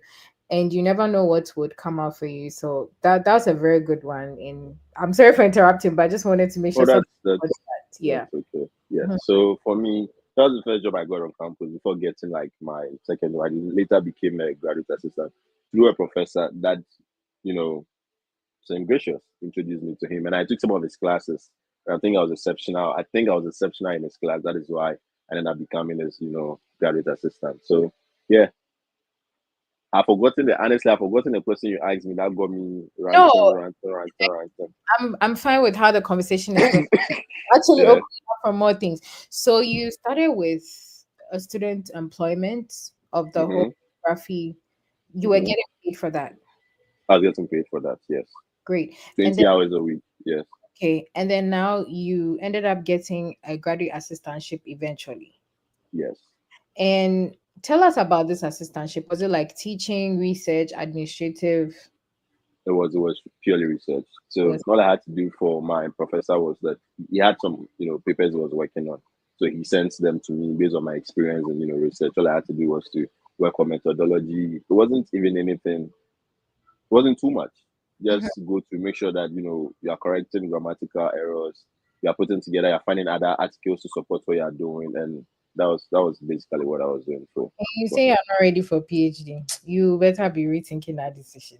and you never know what would come out for you. So that's a very good one. And I'm sorry for interrupting, but I just wanted to make Oh, sure something that's was that. Yeah. that's okay. Yeah. Mhm. So for me, that was the first job I got on campus before getting like my second one. I later became a graduate assistant through a professor that, you know, St. Gracious introduced me to him, and I took some of his classes. And I think I was exceptional. I think I was exceptional in his class. That is why I ended up becoming his, graduate assistant. So yeah, I've forgotten the question you asked me that got me No, ranting. I'm fine with how the conversation is going. Actually, Yeah. open up for more things. So you started with a student employment of the whole Mm-hmm. graphy. You were Mm-hmm. getting paid for that. I was getting paid for that. Yes. Great. And 20 then hours a week. Yes. okay, and then now you ended up getting a graduate assistantship eventually. Yes. And tell us about this assistantship. Was it like teaching, research, administrative? It was purely research. It So was all I had to do for my professor was that he had some, papers he was working on. So he sent them to me based on my experience and research. All I had to do was to work on methodology. It wasn't even anything, it wasn't too much. Mhm. Just go to make sure that you are correcting grammatical errors, you are putting together, you're finding other articles to support what you are doing. And that was basically what I was doing You for say him. you're not ready for PhD. You better be rethinking that decision.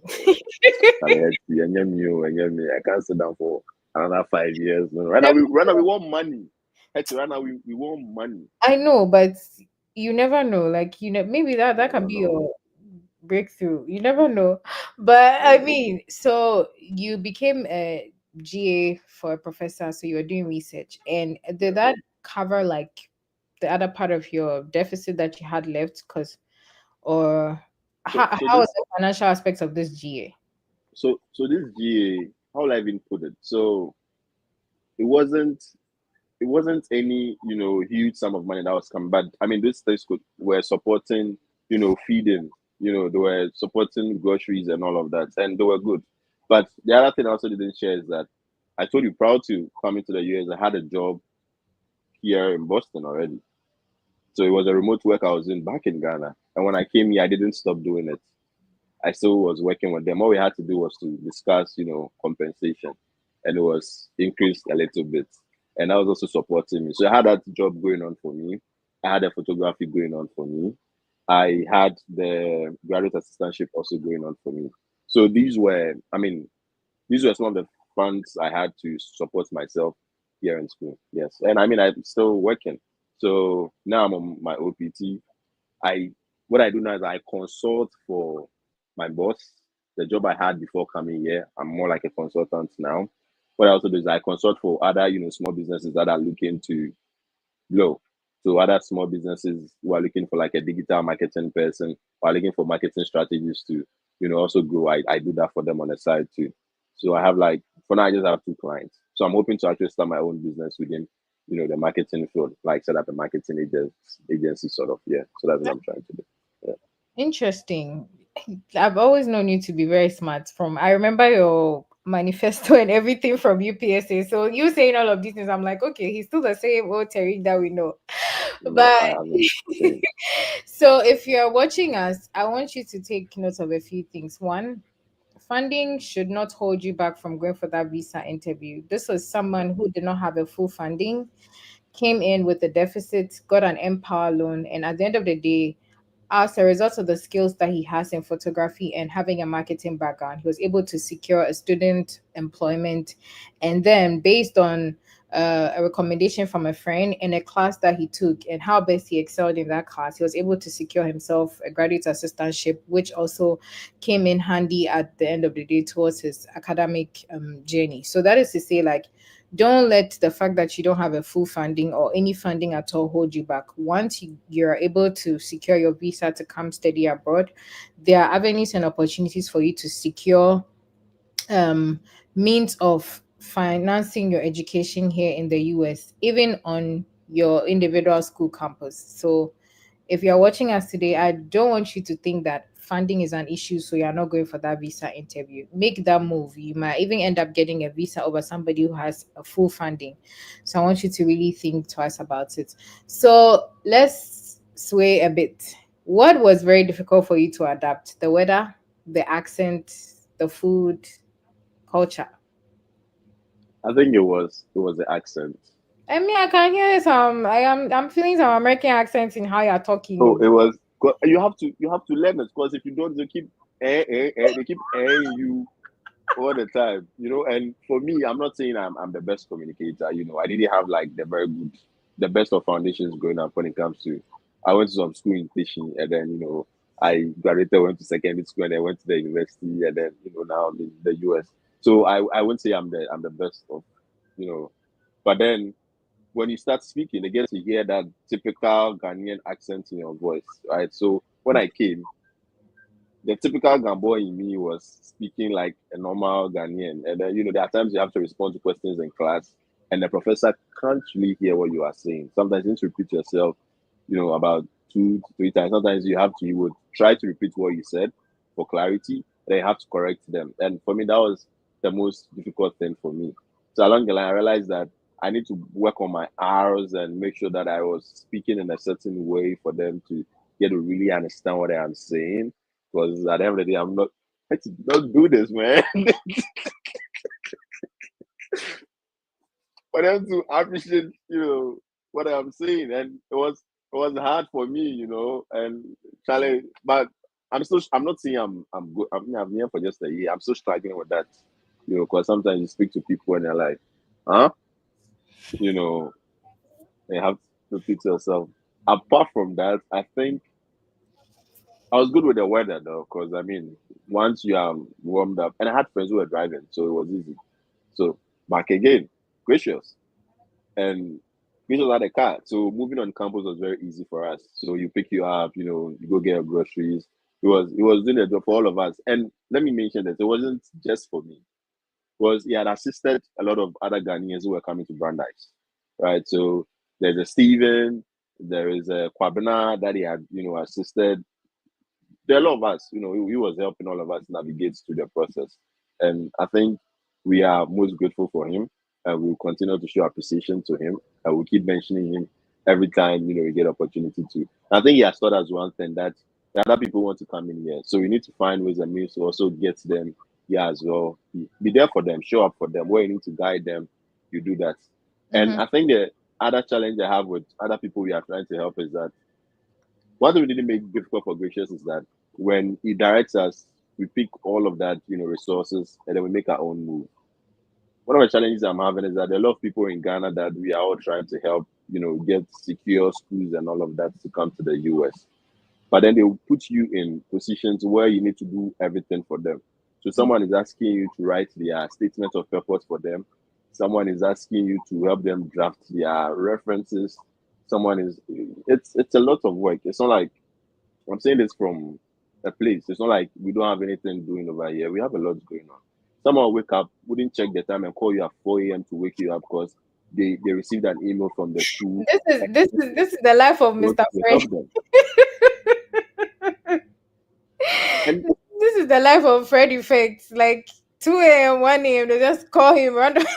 I can't sit down for another 5 years. No. Right now we want money. Right now we want money. I know, but you never know. Like maybe that can No, be no. your breakthrough. You never know. But I Mm. mean, so you became a GA for a professor, so you were doing research. And did Yeah. that cover like the other part of your deficit that you had left? Because or So so how was this the financial aspects of this GA? so this GA, how will I even put it? So it wasn't it wasn't any huge sum of money that was coming, but I mean these things were supporting feeding, they were supporting groceries and all of that, and they were good. But the other thing I also didn't share is that I told you proud to come into the US. I had a job here in Boston already. So it was a remote work I was doing back in Ghana. And when I came here, I didn't stop doing it. I still was working with them. All we had to do was to discuss, compensation. And it was increased a little bit. And that was also supporting me. So I had that job going on for me. I had a photography going on for me. I had the graduate assistantship also going on for me. So these were some of the funds I had to support myself here in school. Yes. And I mean, I'm still working. So now I'm on my OPT. I What I do now is I consult for my boss. The job I had before coming here, I'm more like a consultant now. What I also do is I consult for other, small businesses that are looking to grow. So other small businesses who are looking for like a digital marketing person, or are looking for marketing strategies to, also grow. I do that for them on the side too. So I have like for now I just have two clients. So I'm hoping to actually start my own business within, the marketing field, like set up a marketing agency sort of. Yeah. So that's what I'm trying to do. Yeah. Interesting. I've always known you to be very smart. From I remember your manifesto and everything from UPSA. So you saying all of these things, I'm like, okay, he's still the same old Terry that we know. No, I But haven't changed. so if you're watching us, I want you to take note of a few things. One, funding should not hold you back from going for that visa interview. This was someone who did not have a full funding, came in with a deficit, got an Empower loan, and at the end of the day, as a result of the skills that he has in photography and having a marketing background, he was able to secure a student employment. And then, based on a recommendation from a friend in a class that he took and how best he excelled in that class, he was able to secure himself a graduate assistantship, which also came in handy at the end of the day towards his academic journey. So, that is to say, like, don't let the fact that you don't have a full funding or any funding at all hold you back. Once you're able to secure your visa to come study abroad, there are avenues and opportunities for you to secure um, means of financing your education here in the US, even on your individual school campus. So if you're watching us today, I don't want you to think that funding is an issue, so you're not going for that visa interview. Make that move. You might even end up getting a visa over somebody who has a full funding. So I want you to really think twice about it. So let's sway a bit. What was very difficult for you to adapt? The weather, the accent, the food, culture. I think it was the accent. I mean, I can hear some. I'm feeling some American accents in how you're talking. Oh, Oh. it was. You have to learn it because if you don't, they keep they keep you all the time, And for me, I'm not saying I'm the best communicator. I didn't have like the best of foundations growing up when it comes to. I went to some school in teaching, and then I graduated, went to secondary school, and then went to the university, and then now I'm in the US. So I wouldn't say I'm the best of, you know, but then when you start speaking, they get to hear that typical Ghanaian accent in your voice, right? So when I came, the typical Gamboa in me was speaking like a normal Ghanaian. And then, there are times you have to respond to questions in class, and the professor can't really hear what you are saying. Sometimes you need to repeat yourself, about 2 to 3 times. Sometimes you would try to repeat what you said for clarity, then you have to correct them. And for me, that was the most difficult thing for me. So along the line, I realized that I need to work on my R's and make sure that I was speaking in a certain way for them to get to really understand what I am saying because at the end of the day, I'm not. Let's not do this, man. For them to appreciate, what I'm saying, and it was hard for me, and Charlie. But I'm not saying I'm good. I'm here for just a year. I'm still struggling with that, because sometimes you speak to people and they're like, huh, you know, you have to repeat yourself. Apart from that, I think I was good with the weather though, because I mean, once you are warmed up, and I had friends who were driving, so it was easy. So back again, gracious, and gracious had a car, so moving on campus was very easy for us. So you pick you up, you go get your groceries. It was doing a job for all of us. And let me mention that it wasn't just for me. Was he had assisted a lot of other Ghanaians who were coming to Brandeis, right? So there's a Stephen, there is a Kwabena that he had, assisted there are a lot of us, he was helping all of us navigate through the process. And I think we are most grateful for him and we'll continue to show appreciation to him and we'll keep mentioning him every time, we get opportunity to. I think he has taught us one thing that the other people want to come in here. So we need to find ways and means to also get them here as well. Be there for them, show up for them. Where you need to guide them, you do that. And Mm-hmm. I think the other challenge I have with other people we are trying to help is that one thing we didn't make difficult for Gracious is that when he directs us, we pick all of that, resources, and then we make our own move. One of the challenges I'm having is that there are a lot of people in Ghana that we are all trying to help, get secure schools and all of that to come to the US. But then they will put you in positions where you need to do everything for them. So someone is asking you to write their statement of purpose for them. Someone is asking you to help them draft their references. It's a lot of work. It's not like I'm saying this from a place. It's not like we don't have anything doing over here. We have a lot going on. Someone wake up, wouldn't check the time and call you at 4 a.m. to wake you up because they received an email from the school This is and this is this is the life of you Mr. to Fred. help them. And This is the life of Fred effects. Like 2 a.m., 1 a.m. They just call him randomly.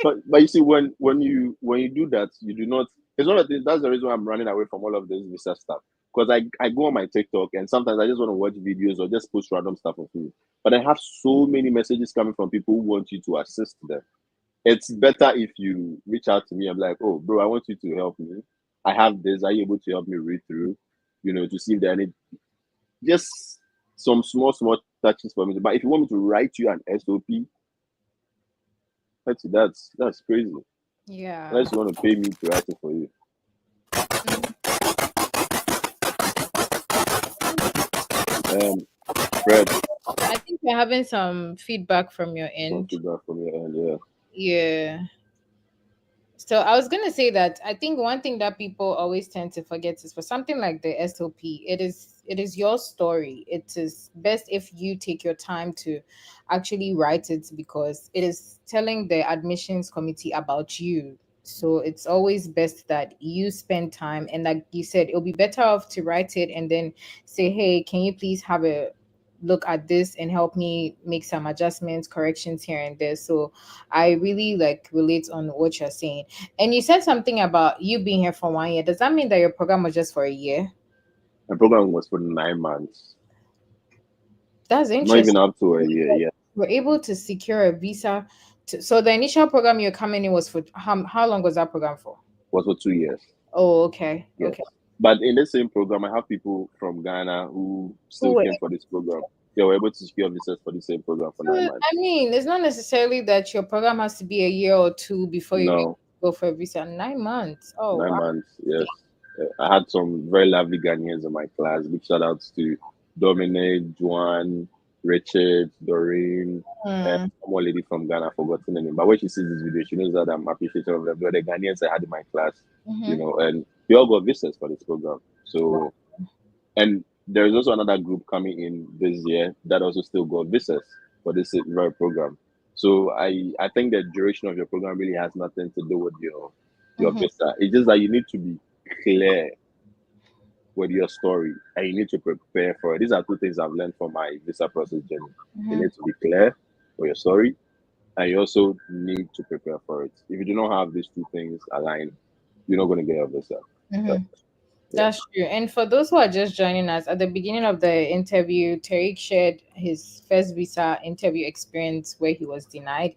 but but you see when you do that, you do not. It's not that that's the reason why I'm running away from all of this research stuff. Because I go on my TikTok and sometimes I just want to watch videos or just post random stuff of you. But I have so many messages coming from people who want you to assist them. It's better if you reach out to me. I'm like, oh, bro, I want you to help me. I have this. Are you able to help me read through? To see if there are any just some small touches for me. But if you want me to write you an SOP, that's crazy. Yeah. Unless you want to pay me to write it for you. Fred, I think we're having some feedback from your some end. feedback from your end, yeah. Yeah. So I was gonna say that I think one thing that people always tend to forget is for something like the SOP, it is your story. It is best if you take your time to actually write it because it is telling the admissions committee about you. So it's always best that you spend time and like you said, it'll be better off to write it and then say, hey, can you please have look at this and help me make some adjustments, corrections here and there. So I really like relate on what you're saying. And you said something about you being here for 1 year. Does that mean that your program was just for a year? My program was for 9 months, That's not even interesting. up to a year. Yeah, We're able to secure a visa. So the initial program you're coming in was for how long was that program for? was for 2 years. Oh, okay. Yes. Okay. But in the same program, I have people from Ghana who Who still were came for this program. They were able to secure visas for the same program for So, nine I months. mean, it's not necessarily that your program has to be a year or two before you No, go for a visa. 9 months. Oh, nine wow. months. Yes. I had some very lovely Ghanaians in my class. Big shout outs to Dominic, Juan, Richard, Doreen, and Hmm. one lady from Ghana. I've forgotten the name. But when she sees this video, she knows that I'm appreciative of them. They're the Ghanaians I had in my class, Mm-hmm. and we all got visas for this program. Wow. So, and there's also another group coming in this year that also still got visas for this very program. So I think the duration of your program really has nothing to do with your Mm-hmm. visa. It's just that you need to be clear with your story and you need to prepare for it. These are two things I've learned from my visa process journey. You Mm-hmm. need to be clear for your story and you also need to prepare for it. If you do not have these two things aligned, you're not going to get a visa. Mm-hmm. So, yeah, That's true. And for those who are just joining us, at the beginning of the interview, Tariq shared his first visa interview experience where he was denied.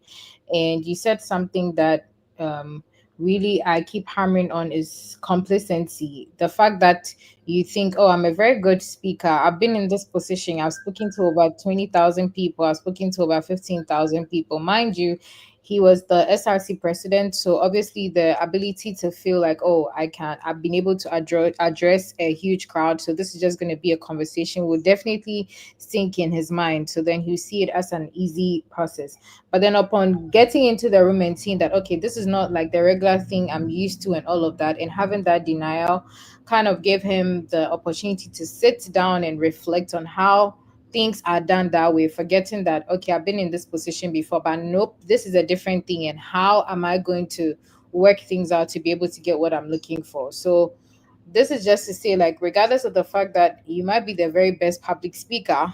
And you said something that um, really I keep hammering on is complacency. The fact that you think, oh, I'm a very good speaker. I've been in this position. I've spoken to over 20,000 people. I've spoken to over 15,000 people. Mind you, he was the SRC president, so obviously the ability to feel like, oh, I've been able to address a huge crowd, so this is just going to be a conversation, will definitely sink in his mind. So then you see it as an easy process. But then upon getting into the room and seeing that, okay, this is not like the regular thing I'm used to and all of that, and having that denial kind of gave him the opportunity to sit down and reflect on how things are done that way, forgetting that, okay, I've been in this position before, but nope, this is a different thing. And how am I going to work things out to be able to get what I'm looking for? So, this is just to say, like, regardless of the fact that you might be the very best public speaker,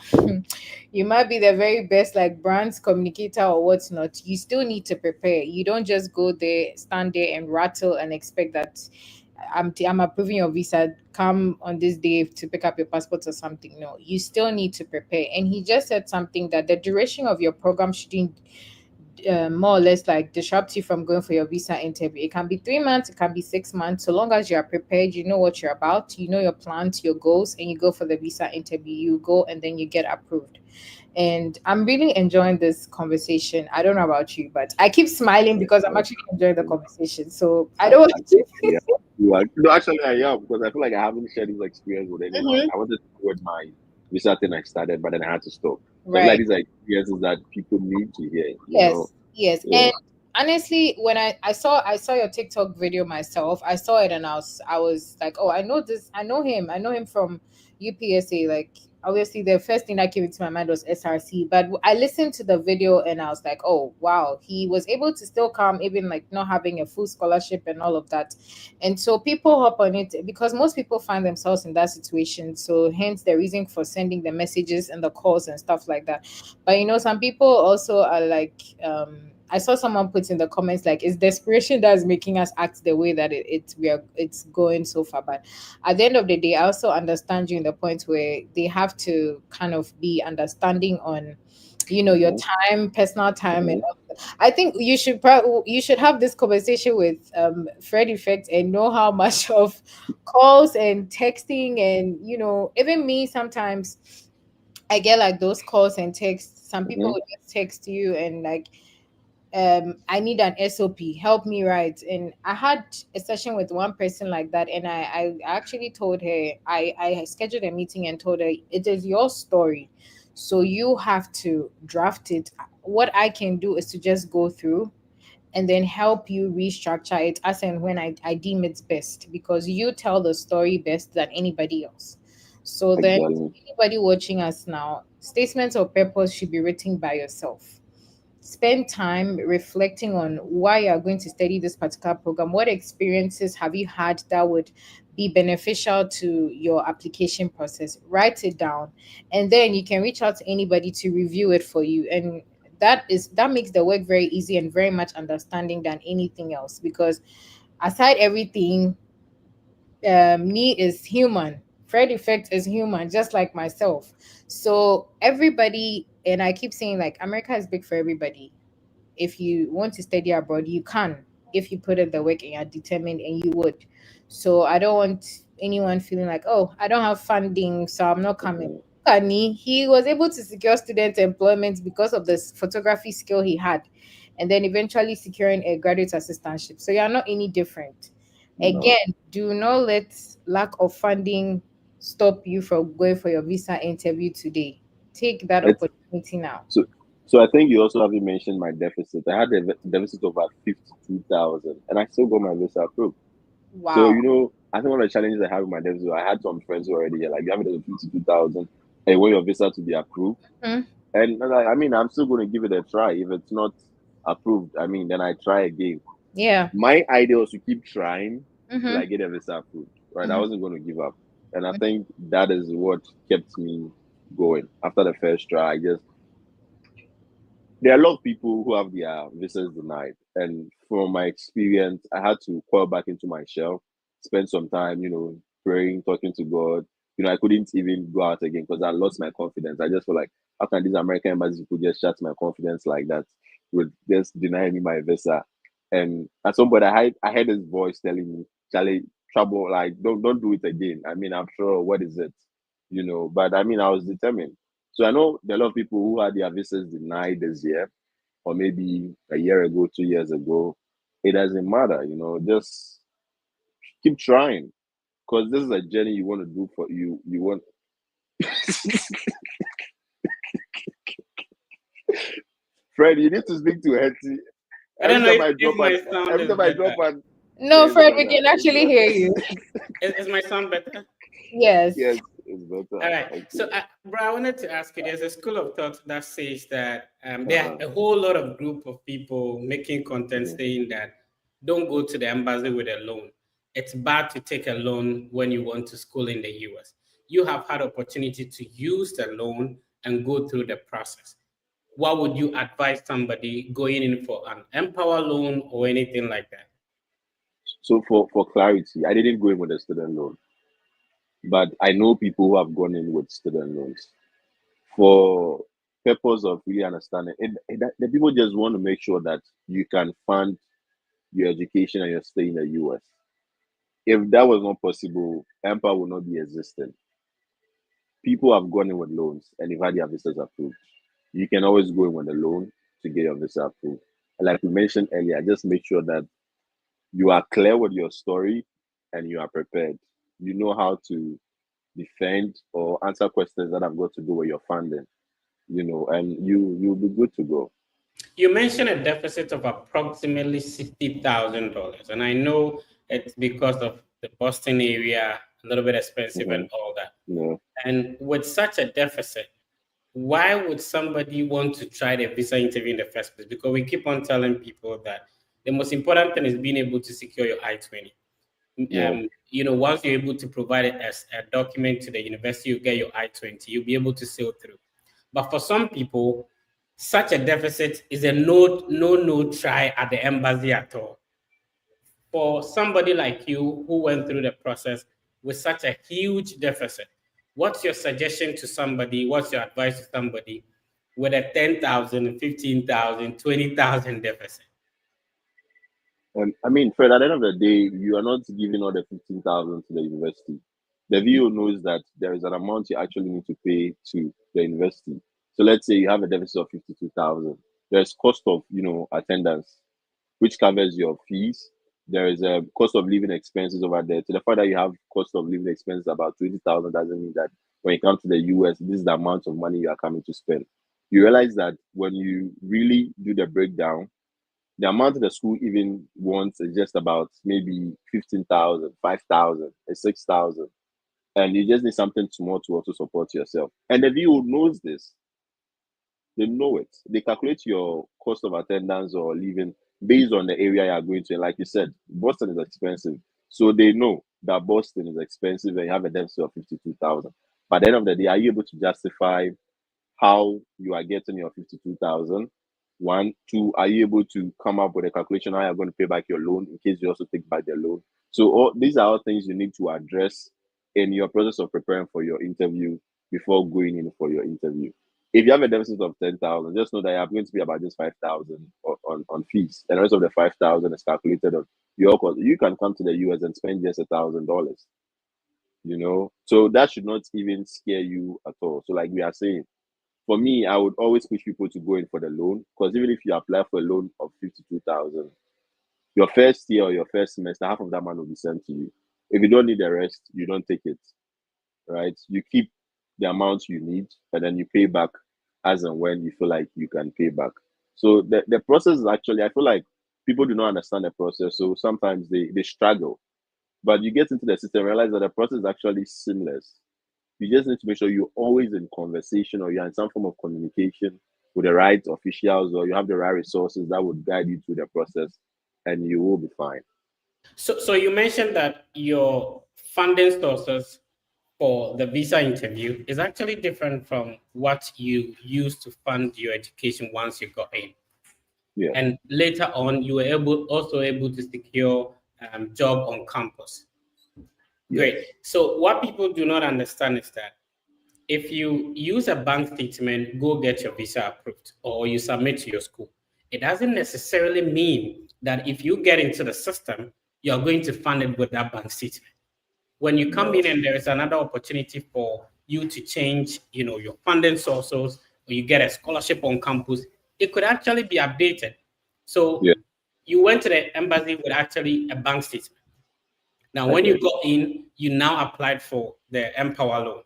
you might be the very best, like, brands communicator or what's not, you still need to prepare. You don't just go there, stand there, and rattle and expect that I'm approving your visa. Come on this day to pick up your passport or something. No, you still need to prepare. And he just said something that the duration of your program shouldn't more or less like disrupt you from going for your visa interview. It can be 3 months, it can be 6 months. So long as you are prepared, you know what you're about, you know your plans, your goals, and you go for the visa interview. You go and then you get approved. And I'm really enjoying this conversation. I don't know about you, but I keep smiling because I'm actually enjoying the conversation. So I don't want to. yeah. You are, no, actually, I am because I feel like I haven't shared this experience with anyone. Mhm. I wanted to do with my visa thing I started, but then I had to stop. So I feel like Right. these are experiences that people need to hear, Yes, yes. Yeah. And honestly, when I saw your TikTok video myself, I saw it and I was like, oh, I know this, I know him from UPSA. Like, obviously the first thing that came into my mind was SRC, but I listened to the video and I was like, oh wow, he was able to still come even like not having a full scholarship and all of that. And so people hop on it because most people find themselves in that situation. So hence the reason for sending the messages and the calls and stuff like that. But some people also are like, I saw someone put in the comments like, it's desperation that's making us act the way that it's going so far. But at the end of the day, I also understand you in the point where they have to kind of be understanding on your Mm-hmm. time, personal time, and Mm-hmm. all that. I think you should have this conversation with Fred Effect and know how much of calls and texting and even me sometimes I get like those calls and texts. Some people Mm-hmm. will just text you and like, I need an SOP, help me write. And I had a session with one person like that, and I actually told her, I scheduled a meeting and told her it is your story. So you have to draft it. What I can do is to just go through and then help you restructure it as and when I deem it's best, because you tell the story best than anybody else. So then, Exactly. anybody watching us now, statements of purpose should be written by yourself. Spend time reflecting on why you are going to study this particular program. What experiences have you had that would be beneficial to your application process, write it down, and then you can reach out to anybody to review it for you. And that makes the work very easy and very much understanding than anything else, because aside everything, me is human. Fred Effect is human, just like myself. So everybody, and I keep saying, like, America is big for everybody. If you want to study abroad, you can, if you put in the work and you're determined, and you would. So I don't want anyone feeling like, oh, I don't have funding, so I'm not coming. Mhm. Look at me. He was able to secure student employment because of this photography skill he had, and then eventually securing a graduate assistantship. So you're not any different. No. Again, do not let lack of funding stop you from going for your visa interview today. Take that It's opportunity now. so. So I think you also haven't mentioned my deficit. I had a deficit of about 52,000, and I still got my visa approved. So Wow. I think one of the challenges I have with my deficit, I had some friends who already like you have it as 52,000, and you want your visa to be approved. Hmm. And like, I mean, I'm still going to give it a try. If it's not approved, I mean, then I try again. Yeah. My idea was to keep trying till Mm-hmm. I get a visa approved, right? I Mm-hmm. wasn't going to give up. And I think that is what kept me going. After the first try, there are a lot of people who have their visas denied. And from my experience, I had to crawl back into my shell, spend some time, praying, talking to God. I couldn't even go out again because I lost my confidence. I just feel like, how can these American embassies people just shut my confidence like that with just denying me my visa? And at some point, I heard this voice telling me, Charlie, trouble, like, don't do it again. I mean, I'm sure, what is it? But I mean, I was determined. So I know there are a lot of people who had their visas denied this year, or maybe a year ago, 2 years ago. It doesn't matter, just keep trying because this is a journey you want to do for you. You want Fred, you need to speak to Hetty. I don't Every know time if, I if drop an my sound every is time I drop better. an yeah, No, it's Fred, we better. can It's actually hear better. you. Is my sound better? Yes. Yes, it's better. All right. So, Okay. bro, I wanted to ask you. There's a school of thought that says that there Uh-huh. are a whole lot of group of people making content Mhm. saying that don't go to the embassy with a loan. It's bad to take a loan when you want to school in the US. You have had opportunity to use the loan and go through the process. What would you advise somebody going in for an Empower loan or anything like that? So for clarity, I didn't go in with a student loan, but I know people who have gone in with student loans. For purpose of really understanding the people just want to make sure that you can fund your education and your stay in the US. If that was not possible, Empire would not be existing. People have gone in with loans and they've had their visas approved. You can always go in with a loan to get your visa approved. And like we mentioned earlier, just make sure that you are clear with your story and you are prepared. You know how to defend or answer questions that have got to do with your funding, and you'll be good to go. You mentioned a deficit of approximately $60,000, and I know it's because of the Boston area, a little bit expensive and Mm-hmm. all that. Yeah. And with such a deficit, why would somebody want to try the visa interview in the first place? Because we keep on telling people that the most important thing is being able to secure your I-20. Yeah. Once you're able to provide it as a document to the university, you get your I-20, you'll be able to sail through. But for some people, such a deficit is a no try at the embassy at all. For somebody like you who went through the process with such a huge deficit, what's your suggestion to somebody? What's your advice to somebody with a 10,000, 15,000, 20,000 deficit? I mean, Fred, at the end of the day, you are not giving all the 15,000 to the university. The VO knows that there is an amount you actually need to pay to the university. So let's say you have a deficit of 52,000. There's cost of attendance, which covers your fees. There is a cost of living expenses over there. To the fact that you have cost of living expenses about 20,000 doesn't mean that when you come to the US, this is the amount of money you are coming to spend. You realize that when you really do the breakdown, the amount the school even wants is just about maybe 15,000, 5,000, 6,000. And you just need something small to also support yourself. And the VO knows this. They know it. They calculate your cost of attendance or living based on the area you're going to. And like you said, Boston is expensive. So they know. that Boston is expensive and you have a density of 52,000. By the end of the day, are you able to justify how you are getting your 52,000? One, two, are you able to come up with a calculation how you're going to pay back your loan in case you also take back the loan? So these are all things you need to address in your process of preparing for your interview before going in for your interview. If you have a deficit of 10,000, just know that you're going to be about just 5,000 on fees, and the rest of the 5,000 is calculated on your cost. You can come to the US and spend just $1,000, so that should not even scare you at all. So, like we are saying, for me, I would always push people to go in for the loan, because even if you apply for a loan of 52,000, your first year or your first semester, half of that money will be sent to you. If you don't need the rest, you don't take it, right? You keep the amount you need, and then you pay back as and when you feel like you can pay back. So the process is actually, I feel like people do not understand the process, so sometimes they struggle. But you get into the system, realize that the process is actually seamless. You just need to make sure you're always in conversation, or you're in some form of communication with the right officials, or you have the right resources that would guide you through the process, and you will be fine. So you mentioned that your funding sources for the visa interview is actually different from what you used to fund your education once you got in. Yeah. And later on, you were also able to secure job on campus. Great. Yes. So what people do not understand is that if you use a bank statement, go get your visa approved, or you submit to your school, it doesn't necessarily mean that if you get into the system, you're going to fund it with that bank statement. When you come in and there is another opportunity for you to change, your funding sources, or you get a scholarship on campus, it could actually be updated. So Yeah. you went to the embassy with actually a bank statement. Now, when you got in, you now applied for the Empower loan.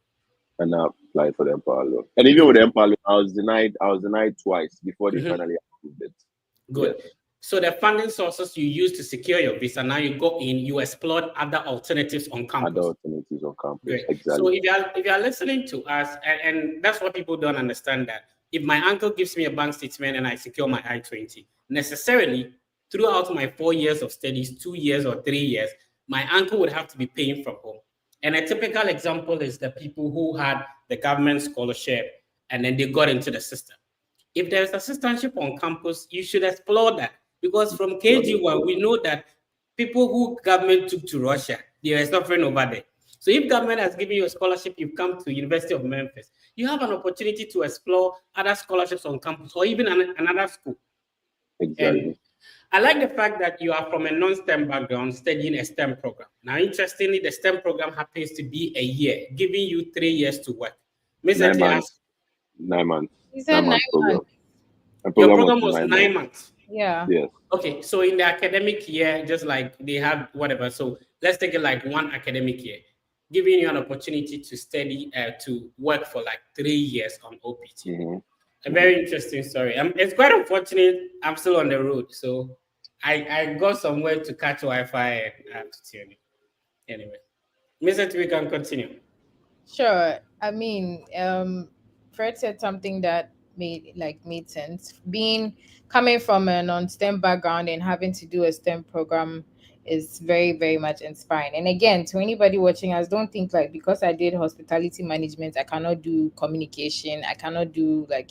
And now apply for the Empower loan. And even with the Empower loan, I was denied twice before they finally approved it. Good. Yes. So the funding sources you used to secure your visa, now you go in, you explored other alternatives on campus. Other alternatives on campus. Great. Exactly. So if you are listening to us, and that's what people don't understand, that if my uncle gives me a bank statement and I secure my I-20, necessarily throughout my 4 years of studies, 2 years or 3 years, my uncle would have to be paying from home. And a typical example is the people who had the government scholarship and then they got into the system. If there's assistantship on campus, you should explore that, because from KG1, we know that people who government took to Russia, they are suffering over there. So if government has given you a scholarship, you've come to University of Memphis, you have an opportunity to explore other scholarships on campus or even another school. Exactly. And I like the fact that you are from a non-STEM background studying a STEM program. Now, interestingly, the STEM program happens to be a year, giving you 3 years to work. Ms. 9 months. 9 months. He said 9 program. months. Your program was 9 months. Yeah. Yes. Okay, so in the academic year, just like they have whatever, so let's take it like one academic year, giving you an opportunity to study, to work for like 3 years on OPT. A very interesting story. It's quite unfortunate I'm still on the road, so I got somewhere to catch Wi-Fi and I have to tune in. Anyway, Mr. We can continue. Sure. I mean, Fred said something that made sense. Coming from a non-STEM background and having to do a STEM program is very, very much inspiring. And again, to anybody watching us, don't think like because I did hospitality management, I cannot do communication, I cannot do like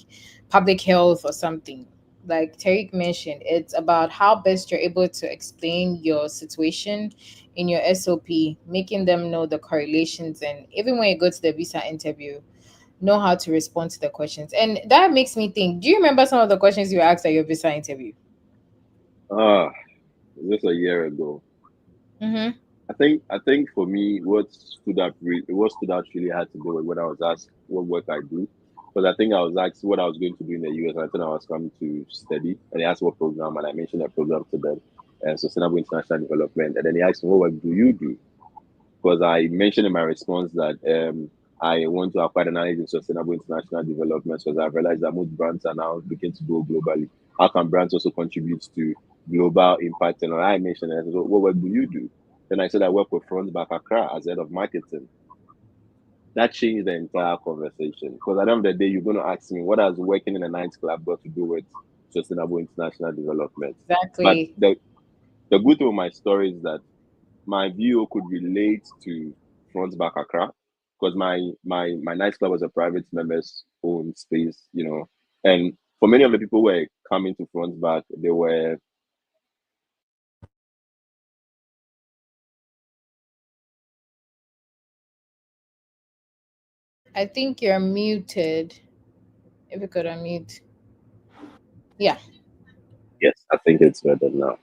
public health or something. Like Tariq mentioned, it's about how best you're able to explain your situation in your SOP, making them know the correlations, and even when you go to the visa interview, know how to respond to the questions. And that makes me think, do you remember some of the questions you asked at your visa interview? Just a year ago. Mm-hmm. I think for me, what stood out really had to do with when I was asked what work I do. Because I think I was asked what I was going to do in the US, and I thought I was coming to study. And they asked what program, and I mentioned that program to them, Sustainable International Development. And then they asked me, what work do you do? Because I mentioned in my response that I want to acquire an knowledge in sustainable international development, because I've realized that most brands are now looking to go globally. How can brands also contribute to global impact? And I mentioned that, so what work do you do? Then I said I work with Front Back Accra as head of marketing. That changed the entire conversation, because at the end of the day, you're going to ask me, what has working in a nightclub got to do with sustainable international development? Exactly. But the good thing with my story is that my VO could relate to Front Back Accra because my nightclub was a private members owned space, and for many of the people who were coming to Front Back, they were. I think you're muted. If you could unmute. Yeah. Yes, I think it's better now.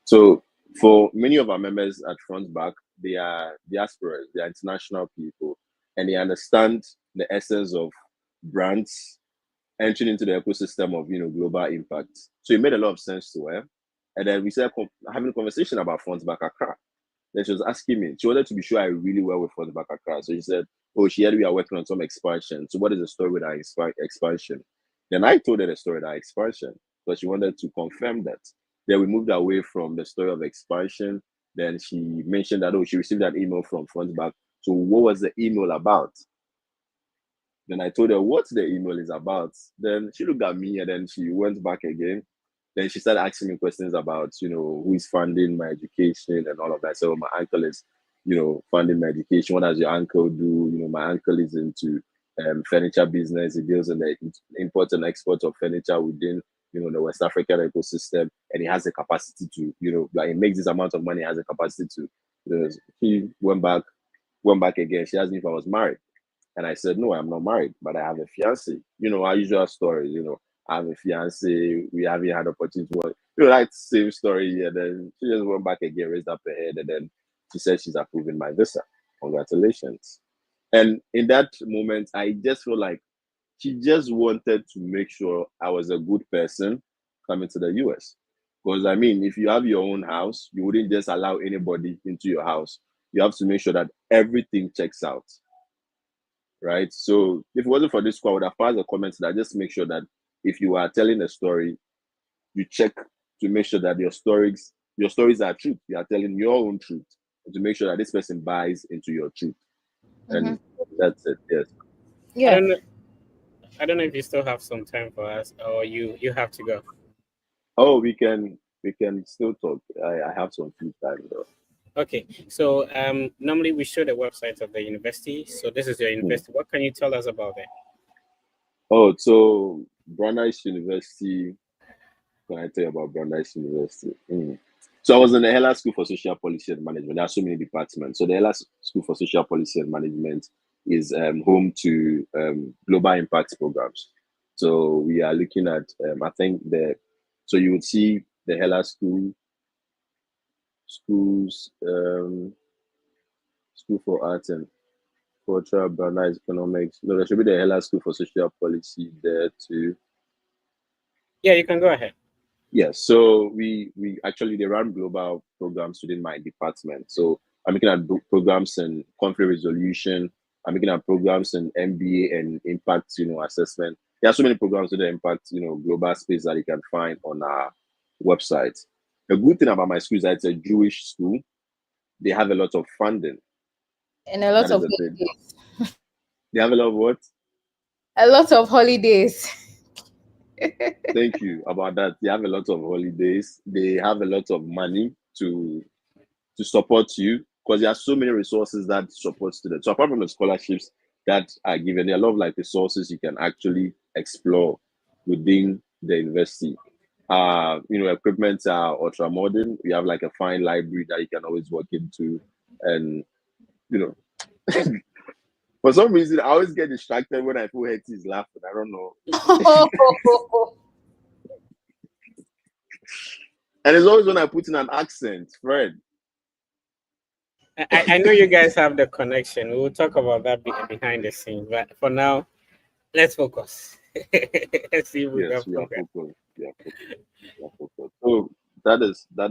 So for many of our members at Front Back, they are diasporas, they are international people, and they understand the essence of brands entering into the ecosystem of global impact. So it made a lot of sense to her. And then we started having a conversation about Front Back Accra. Then she was asking me, she wanted to be sure I really well with Front Back Accra. So she said, oh, she heard we are working on some expansion. So what is the story with our expansion? Then I told her the story of our expansion, but she wanted to confirm that. Then we moved away from the story of expansion. Then she mentioned that, oh, she received an email from Front Back. So what was the email about? Then I told her what the email is about. Then she looked at me and then she went back again. Then she started asking me questions about, who is funding my education and all of that. So my uncle is, funding my education. What does your uncle do? My uncle is into furniture business. He deals in the import and export of furniture within, the West African ecosystem. And he has the capacity to, like he makes this amount of money, he has the capacity to, he went back again. She asked me if I was married. And I said, no, I'm not married, but I have a fiance. Our usual story, I have a fiance. We haven't had opportunity to work. That same story. And then she just went back again, raised up her head, and then she said she's approving my visa. Congratulations. And in that moment, I just feel like she just wanted to make sure I was a good person coming to the US. Because I mean, if you have your own house, you wouldn't just allow anybody into your house. You have to make sure that everything checks out, right? So if it wasn't for this call, I would have passed the comments that just make sure that if you are telling a story, you check to make sure that your stories are truth. You are telling your own truth and to make sure that this person buys into your truth. Mm-hmm. And that's it. Yes. I Yeah. don't know. I don't know if you still have some time for us, or you have to go. Oh, we can still talk. I have some free time though. Okay. So normally we show the website of the university. So this is your Hmm. university. What can you tell us about it? Oh, so Brandeis University. Can I tell you about Brandeis University? So I was in the Hella School for Social Policy and Management. There are so many departments. So the Hella School for Social Policy and Management is home to global impact programs. So we are looking at, I think so you would see the Hella schools, School for Arts and Culture, Brandeis Economics. No, there should be the Hella School for Social Policy there too. Yeah, you can go ahead. Yes, so we actually they run global programs within my department. So I'm looking at programs in conflict resolution. I'm looking at programs in MBA and impact, assessment. There are so many programs with the impact, global space that you can find on our website. The good thing about my school is that it's a Jewish school. They have a lot of funding. And a That lot is of the thing. holidays. They have a lot of what? A lot of holidays. Thank you about that. They have a lot of holidays. They have a lot of money to support you because there are so many resources that support students. So apart from the scholarships that are given, there are a lot of like resources you can actually explore within the university. Equipment are ultra modern. We have like a fine library that you can always walk into, and you know, for some reason, I always get distracted when I feel Hetty is laughing. I don't know, and it's always when I put in an accent, Fred. I know you guys have the connection. We'll talk about that behind the scenes. But for now, let's focus. Let's see if we can Yes, we are progress. focused. We are focused. We are focused. So that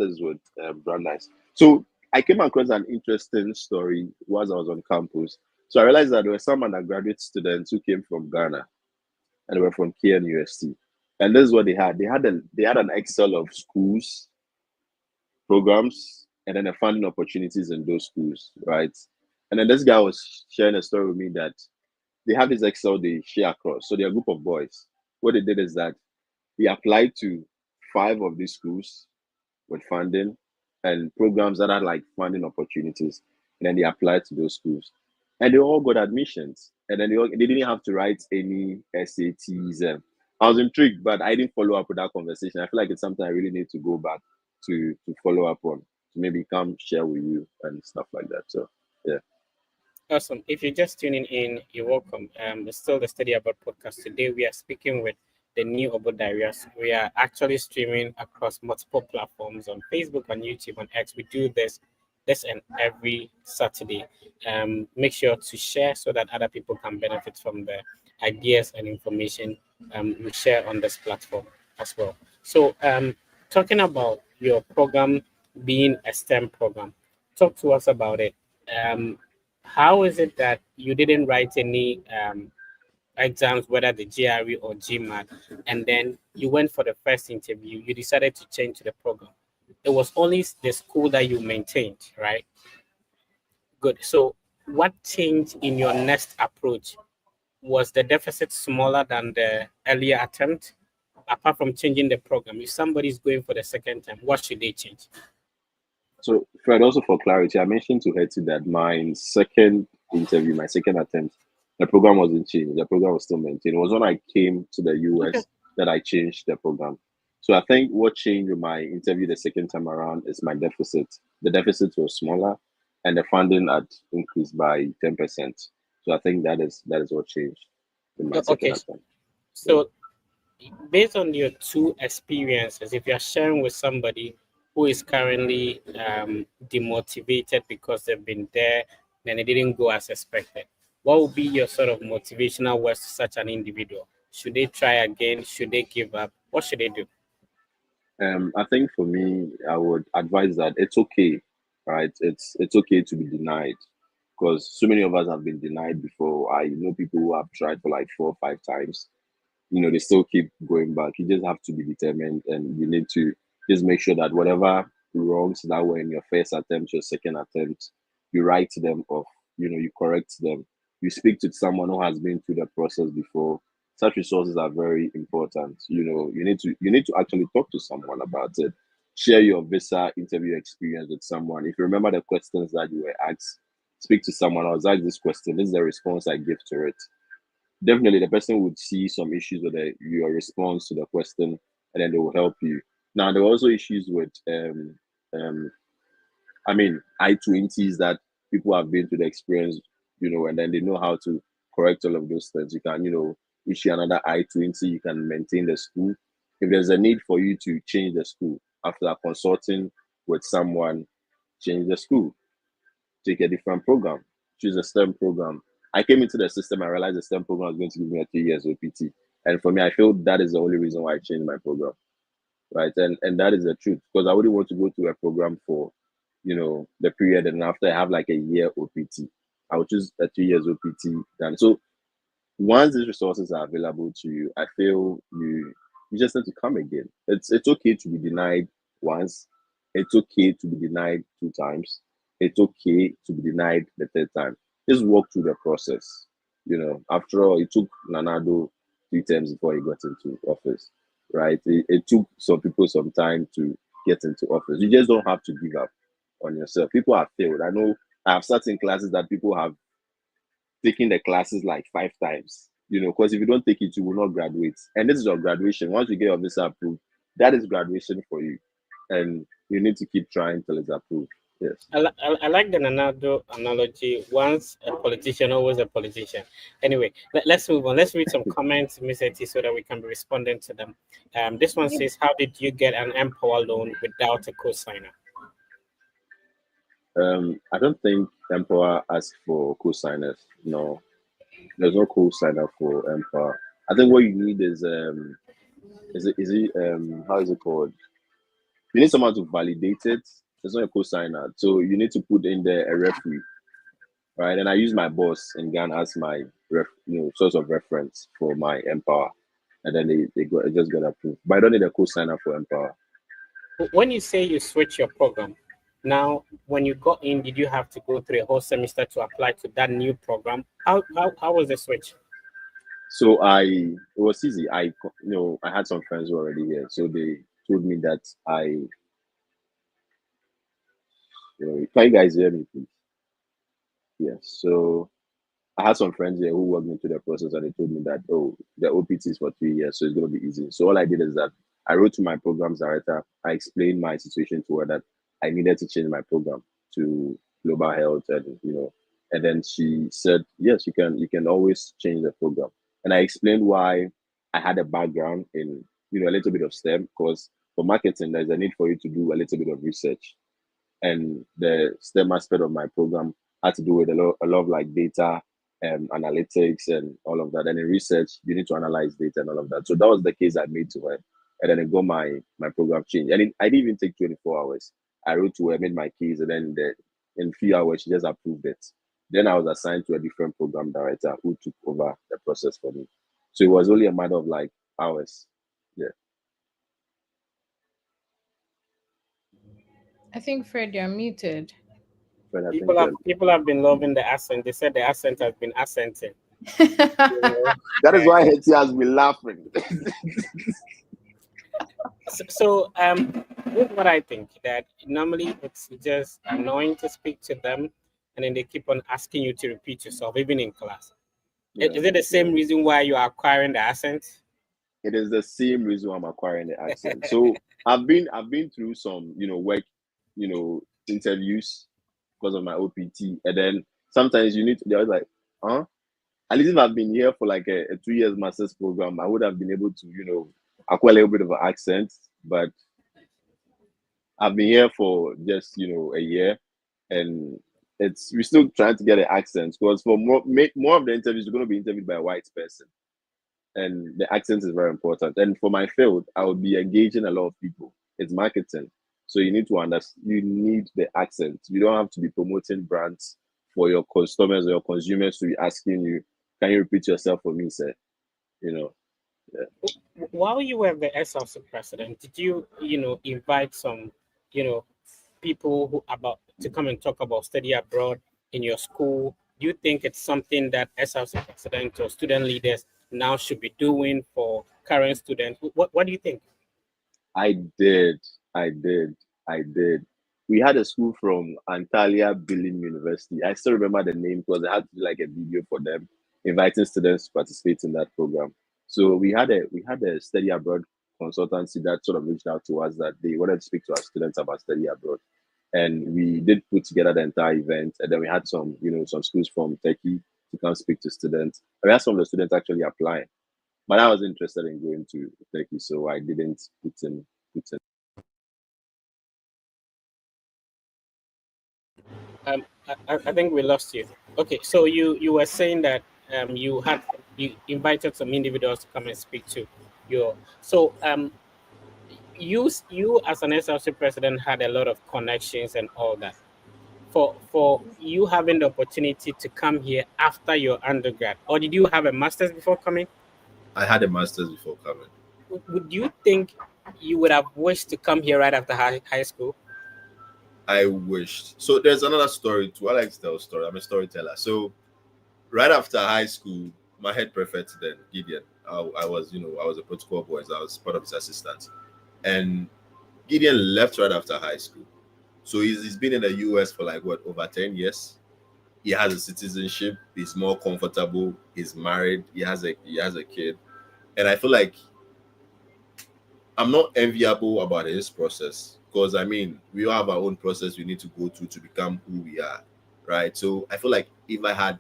is what brand nice. So I came across an interesting story whilst I was on campus. So I realized that there were some undergraduate students who came from Ghana and they were from KNUST. And this is what they had. They had an Excel of schools, programs, and then the funding opportunities in those schools, right? And then this guy was sharing a story with me that they have this Excel they share across. So they're a group of boys. What they did is that he applied to 5 of these schools with funding. and programs that are like funding opportunities, and then they applied to those schools, and they all got admissions, and then they didn't have to write any SATs. I was intrigued, but I didn't follow up with that conversation. I feel like it's something I really need to go back to follow up on, to maybe come share with you and stuff like that. So yeah. Awesome. If you're just tuning in, you're welcome. It's still the Study About podcast. Today we are speaking with the new Obodarias. We are actually streaming across multiple platforms on Facebook, on YouTube, on X. We do this and every Saturday. Make sure to share so that other people can benefit from the ideas and information we share on this platform as well. So talking about your program being a STEM program, talk to us about it. How is it that you didn't write any exams, whether the GRE or GMAT, and then you went for the first interview, you decided to change to the program? It was only the school that you maintained, right? Good. So, what changed in your next approach? Was the deficit smaller than the earlier attempt? Apart from changing the program, if somebody is going for the second time, what should they change? So, Fred, also for clarity, I mentioned to Hetty that my second interview, my second attempt, the program wasn't changed. The program was still maintained. It was when I came to the Okay. US that I changed the program. So I think what changed with my interview the second time around is my deficit. The deficit was smaller, and the funding had increased by 10%. So I think that is what changed in my second Okay. attempt. Yeah. So based on your two experiences, if you're sharing with somebody who is currently demotivated because they've been there and it didn't go as expected, what would be your sort of motivational words to such an individual? Should they try again? Should they give up? What should they do? I think for me, I would advise that it's okay, right? It's okay to be denied, because so many of us have been denied before. I know people who have tried for like 4 or 5 times. They still keep going back. You just have to be determined, and you need to just make sure that whatever wrongs that were in your first attempt, your second attempt, you write them off. You correct them. You speak to someone who has been through the process before. Such resources are very important. You need to actually talk to someone about it. Share your visa interview experience with someone. If you remember the questions that you were asked, speak to someone. I was asked this question. This is the response I give to it. Definitely the person would see some issues with your response to the question, and then they will help you. Now there are also issues with um I-20s that people have been through the experience, and then they know how to correct all of those things. You can, issue another I-20, you can maintain the school. If there's a need for you to change the school after consulting with someone, change the school, take a different program, choose a STEM program. I came into the system, I realized the STEM program was going to give me a 3 years OPT. And for me, I feel that is the only reason why I changed my program. Right. And that is the truth, because I wouldn't want to go to a program for, the period, and after I have like a year OPT. I would choose a 2 years OPT. And so once these resources are available to you, I feel you just need to come again. It's okay to be denied once. It's okay to be denied 2 times. It's okay to be denied the third time. Just walk through the process. After all, it took Nanado 3 terms before he got into office, right? It took some people some time to get into office. You just don't have to give up on yourself. People have failed. I know I have sat in classes that people have taking the classes like 5 times, because if you don't take it, you will not graduate. And this is your graduation. Once you get your visa approved, that is graduation for you. And you need to keep trying till it's approved. Yes. I like the Nanado analogy. Once a politician, always a politician. Anyway, let's move on. Let's read some comments, Miss Eti, so that we can be responding to them. This one says, "How did you get an Empower loan without a co-signer?" I don't think Empower asked for co-signers. No, there's no co-signer for Empower. I think what you need is how is it called? You need someone to validate it. There's not a co-signer, so you need to put in there a referee, right? And I use my boss in Ghana as my source of reference for my Empower, and then it just got approved. But I don't need a co-signer for Empower. When you say you switch your program, now when you got in, did you have to go through a whole semester to apply to that new program? How was the switch? So it was easy. I had some friends who were already here, so they told me that Can you guys hear me, please? Yes. So I had some friends here who walked me through the process and they told me that, oh, the OPT is for 3 years, so it's going to be easy. So all I did is that I wrote to my programs director. I explained my situation to her that I needed to change my program to global health, and then she said, yes, you can always change the program. And I explained why I had a background in, a little bit of STEM, because for marketing, there's a need for you to do a little bit of research, and the STEM aspect of my program had to do with a lot of like data and analytics and all of that. And in research, you need to analyze data and all of that. So that was the case I made to her. And then I got my program changed. And I didn't even take 24 hours. I wrote to her, made my case, and then in a few hours, she just approved it. Then I was assigned to a different program director who took over the process for me. So it was only a matter of like hours. Yeah. I think Fred, you're muted. But I think People have been loving the accent. They said the accent has been accenting. You know? that is why Hetty has been laughing. So here's what I think, that normally it's just annoying to speak to them, and then they keep on asking you to repeat yourself, even in class. Yeah. Is it the same reason why you are acquiring the accent? It is the same reason why I'm acquiring the accent. So I've been through some, work, interviews because of my OPT. And then sometimes you need to, they're like, huh? At least if I've been here for like a 2 years master's program, I would have been able to, acquire a little bit of an accent. But I've been here for just, a year, and we're still trying to get an accent, because for more of the interviews, you're going to be interviewed by a white person, and the accent is very important. And for my field, I would be engaging a lot of people. It's marketing, so you need to understand. You need the accent. You don't have to be promoting brands for your customers or your consumers to be asking you, "Can you repeat yourself for me, sir?" Yeah. While you were the SRC president, did you, invite some, people who about to come and talk about study abroad in your school? Do you think it's something that SRC president or student leaders now should be doing for current students? What do you think? I did. I did. I did. We had a school from Antalya Billing University. I still remember the name because I had to do like a video for them, inviting students to participate in that program. So we had a study abroad consultancy that sort of reached out to us that they wanted to speak to our students about study abroad. And we did put together the entire event. And then we had some schools from Turkey to come speak to students. And we had some of the students actually applying. But I was interested in going to Turkey, so I didn't put in. I think we lost you. Okay, so you were saying that you invited some individuals to come and speak to your. So you as an SRC president had a lot of connections and all that. For you having the opportunity to come here after your undergrad, or did you have a master's before coming? I had a master's before coming. Would you think you would have wished to come here right after high school? I wished. So there's another story too. I like to tell a story. I'm a storyteller. So right after high school, my head prefect then, Gideon, I was, I was a protocol boy. So I was part of his assistant. And Gideon left right after high school. So he's been in the US for like what, over 10 years. He has a citizenship, he's more comfortable, he's married, he has a kid. And I feel like I'm not enviable about his process, because I mean, we all have our own process we need to go through to become who we are, right? So I feel like if I had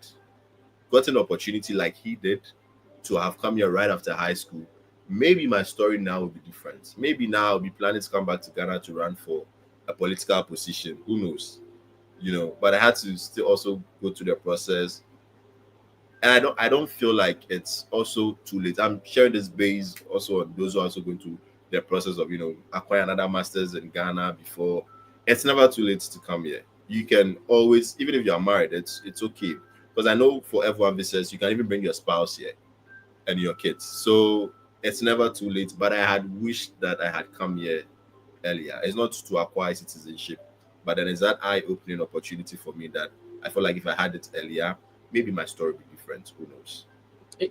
gotten an opportunity like he did to have come here right after high school, maybe my story now would be different. Maybe now I'll be planning to come back to Ghana to run for a political position. Who knows? But I had to still also go through the process. And I don't feel like it's also too late. I'm sharing this base also on those who are also going through the process of acquire another master's in Ghana before. It's never too late to come here. You can always, even if you are married, it's okay. Because I know for F1 visas, you can even bring your spouse here and your kids. So it's never too late. But I had wished that I had come here earlier. It's not to acquire citizenship, but then it's that eye-opening opportunity for me that I feel like if I had it earlier, maybe my story would be different. Who knows?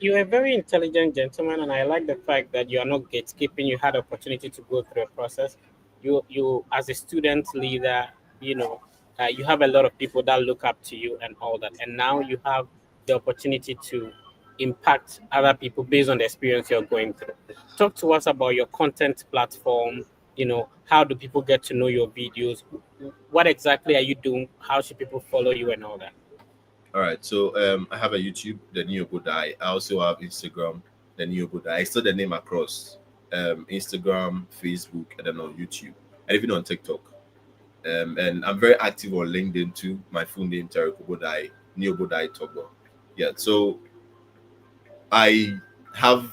You're a very intelligent gentleman, and I like the fact that you are not gatekeeping. You had opportunity to go through a process. You as a student leader, you know, you have a lot of people that look up to you and all that, and now you have the opportunity to impact other people based on the experience you're going through. Talk to us about your content platform. How do people get to know your videos? What exactly are you doing? How should people follow you and all that? All right. So I have a YouTube, the Neo Budai. I also have Instagram, the Neo Budai. I still the name across Instagram, Facebook, and then on YouTube, and even on TikTok. And I'm very active on LinkedIn too. My full name Terry Budai, Neo Budai Togo. Yeah. So I have,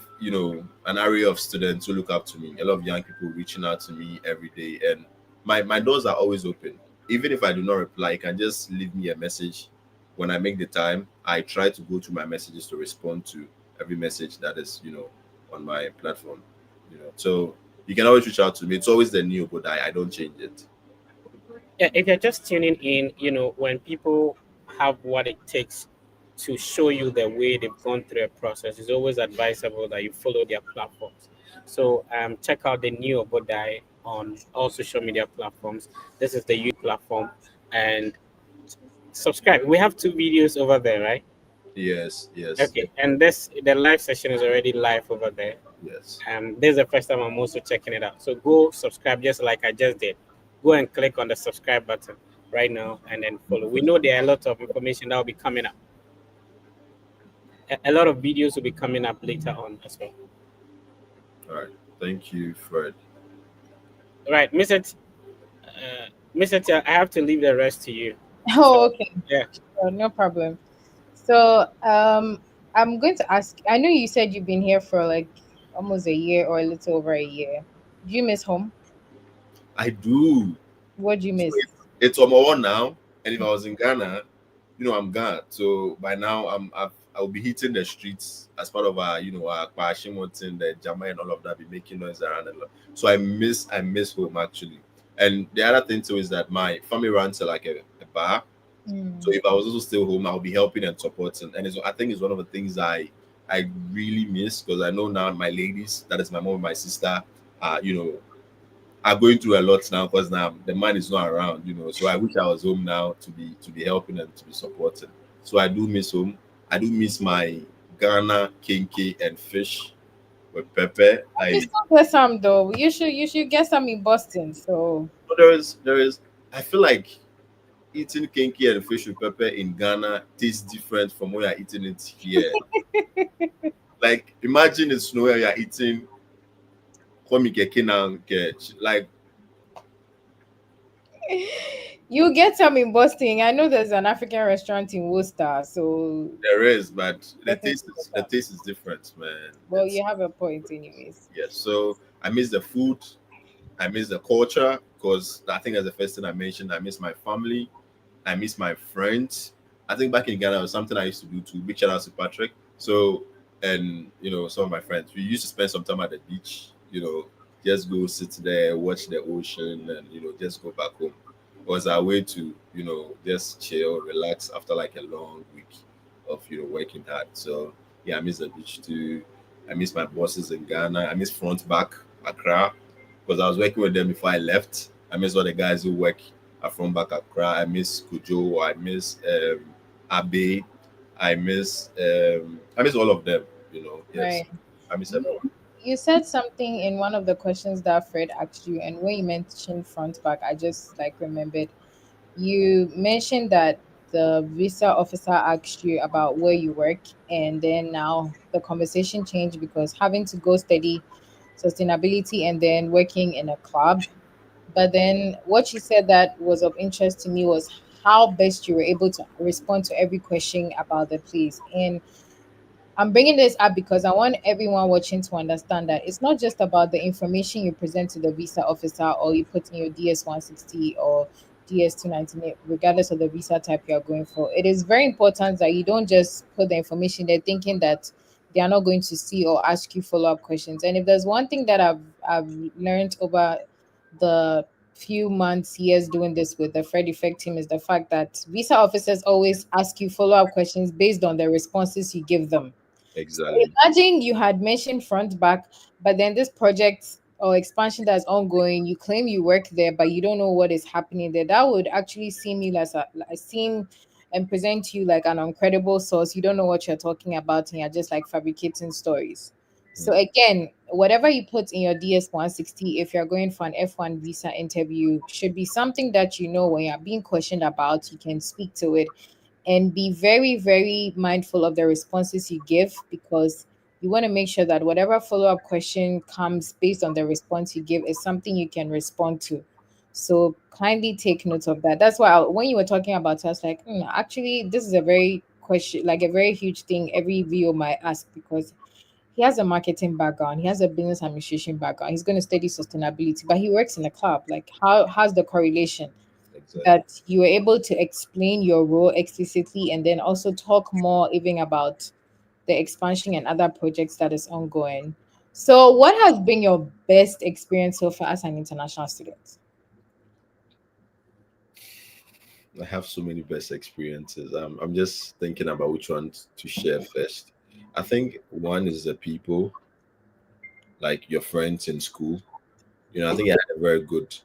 an area of students who look up to me, a lot of young people reaching out to me every day. And my doors are always open. Even if I do not reply, you can just leave me a message. When I make the time, I try to go through my messages to respond to every message that is, on my platform. So you can always reach out to me. It's always the new but I don't change it. Yeah, if you're just tuning in, when people have what it takes to show you the way they've gone through a process, it's always advisable that you follow their platforms. So check out the new Obodai on all social media platforms. This is the YouTube platform, and subscribe. We have two videos over there, right? Yes, yes, Okay, and the live session is already live over there. yes. This is the first time I'm also checking it out. So go subscribe just like I just did. Go and click on the subscribe button right now and then follow. We know there are a lot of information that will be coming up. A lot of videos will be coming up later on as well. All right. Thank you, Fred. Right, Miss It, I have to leave the rest to you. Oh, So okay. yeah, No problem. So, I'm going to ask. I know you said you've been here for like almost a year or a little over a year. Do you miss home? I do. What do you So miss? it's on my own now. And if I was in Ghana, I'm gone. So by now, I'll be hitting the streets as part of our Pashimotin, the Jama and all of that, be making noise around a lot. So I miss home actually. And the other thing too is that my family runs like a bar. So Mm. if I was also still home, I'll be helping and supporting. And I think it's one of the things I really miss because I know now my ladies, that is my mom and my sister, are going through a lot now because now the man is not around. So I wish I was home now to be helping and to be supporting. So I do miss home. I do miss my Ghana kinky and fish with pepper. You still get some though. You should get some in Boston. So But there is I feel like eating kinky and fish with pepper in Ghana tastes different from when you're eating it here. Like imagine it's nowhere you're eating komike kinang like you get some in Boston. I know there's an African restaurant in Worcester. So there is, but the definitely taste get is the some. taste is different, man. Well, you have a point, anyways. Yes. So I miss the food. I miss the culture because I think that's the first thing I mentioned. I miss my family. I miss my friends. I think back in Ghana was something I used to do too. Big shout out to Patrick. So and some of my friends, we used to spend some time at the beach. Just go sit there, watch the ocean, and just go back home. It was our way to just chill, relax after like a long week of working hard. So yeah, I miss the beach too. I miss my bosses in Ghana. I miss front back Accra because I was working with them before I left. I miss all the guys who work at front back Accra. I miss Kujo. I miss Abe. I miss all of them. Yes, Right. I miss You, everyone. you said something in one of the questions that Fred asked you, and when you mentioned front back, I just like remembered. You mentioned that the visa officer asked you about where you work, and then now the conversation changed because having to go study sustainability and then working in a club. But then what you said that was of interest to me was how best you were able to respond to every question about the place. And I'm bringing this up because I want everyone watching to understand that it's not just about the information you present to the visa officer or you put in your DS 160 or DS 298, regardless of the visa type you are going for. It is very important that you don't just put the information there thinking that they are not going to see or ask you follow up questions. And if there's one thing that I've learned over the few months, years doing this with the Fred Effect team is the fact that visa officers always ask you follow up questions based on the responses you give them. So Exactly. imagine you had mentioned front back, but then this project or expansion that's ongoing, you claim you work there but you don't know what is happening there, that would actually seem you as a like, seem and present you like an uncredible source. You don't know what you're talking about and you're just like fabricating stories. So again, whatever you put in your DS 160, if you're going for an F1 visa interview, should be something that you know when you're being questioned about, you can speak to it, and be very, very mindful of the responses you give, because you want to make sure that whatever follow-up question comes based on the response you give is something you can respond to. So kindly take note of that. That's why when you were talking about it, I was like, actually, this is a very question, like a very huge thing every VO might ask, because he has a marketing background, he has a business administration background, he's going to study sustainability, but he works in a club. Like, how's the correlation? Exactly. That you were able to explain your role explicitly and then also talk more even about the expansion and other projects that is ongoing. So, what has been your best experience so far as an international student? I have so many best experiences. I'm just thinking about which one to share first. I think one is the people, like your friends in school. I think I had a very good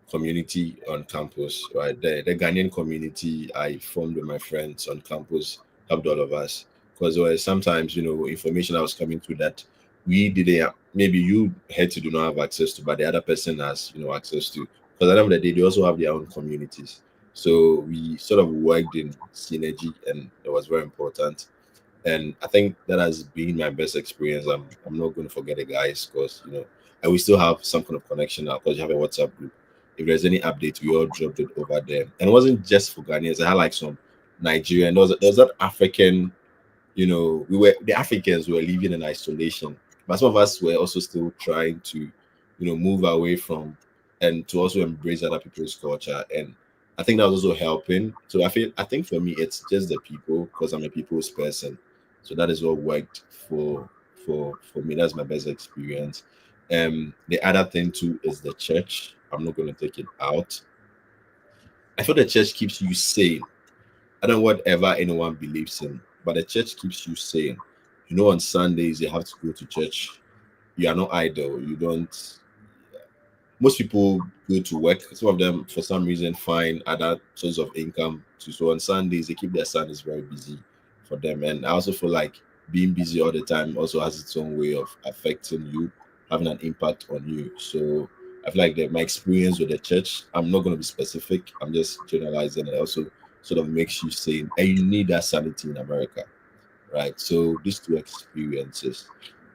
community on campus, right? The Ghanaian community I formed with my friends on campus helped all of us, because there was sometimes, information that was coming through that we didn't, maybe you had to do not have access to, but the other person has, access to. Because at the end of the day, they also have their own communities. So we sort of worked in synergy, and it was very important. And I think that has been my best experience. I'm not going to forget the guys, because and we still have some kind of connection now, because you have a WhatsApp group. If there's any update, we all dropped it over there. And it wasn't just for Ghanaians. I had like some Nigerian. There was that African. We were the Africans were living in isolation, but some of us were also still trying to, move away from and to also embrace other people's culture. And I think that was also helping. So I think for me it's just the people, because I'm a people's person. So that is what worked for me. That's my best experience. The other thing too is the church. I'm not going to take it out. I feel the church keeps you sane. I don't know whatever anyone believes in, but the church keeps you sane. On Sundays you have to go to church. You are not idle. You don't. Most people go to work. Some of them, for some reason, find other sources of income. So on Sundays, they keep their Sundays very busy for them. And I also feel like being busy all the time also has its own way of affecting you, having an impact on you. So I feel like that my experience with the church, I'm not going to be specific. I'm just generalizing. It also sort of makes you sane, and you need that sanity in America, right? So these two experiences.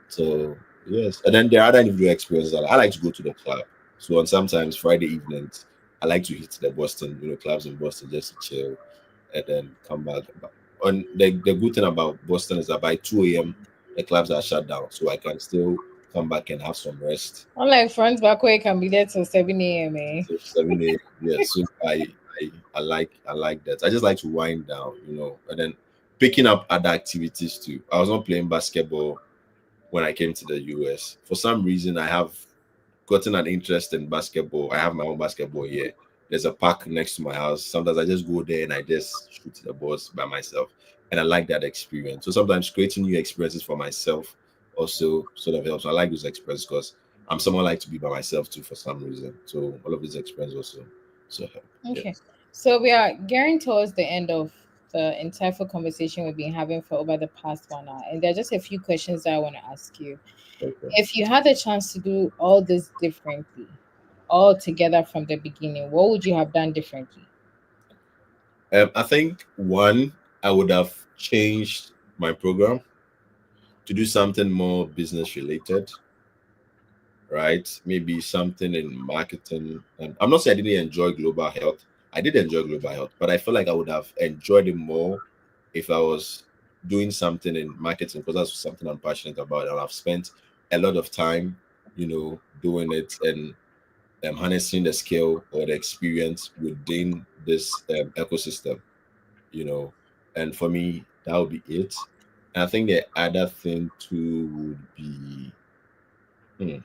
So yes, and then there are other individual experiences. I like to go to the club. So on sometimes Friday evenings, I like to hit the Boston, clubs in Boston, just to chill and then come back. But on the good thing about Boston is that by 2 a.m. the clubs are shut down, so I can still come back and have some rest. Unlike friends back where you can be there till 7 a.m. Eh? So 7 a.m. Yeah, so I like that. I just like to wind down, and then picking up other activities too. I was not playing basketball when I came to the US. For some reason, I have gotten an interest in basketball. I have my own basketball here. There's a park next to my house. Sometimes I just go there and I just shoot the balls by myself. And I like that experience. So sometimes creating new experiences for myself also sort of helps. I like those experiences because I'm someone like to be by myself too for some reason. So all of these experiences also help. Okay. Yes. So we are gearing towards the end of the insightful conversation we've been having for over the past 1 hour. And there are just a few questions that I want to ask you. Okay. If you had the chance to do all this differently, all together from the beginning, what would you have done differently? I think one, I would have changed my program to do something more business related, right? Maybe something in marketing. And I'm not saying I didn't enjoy global health. I did enjoy global health, but I feel like I would have enjoyed it more if I was doing something in marketing, because that's something I'm passionate about. And I've spent a lot of time, doing it and harnessing the skill or the experience within this ecosystem, you know. And for me, that would be it. And I think the other thing too would be, hmm,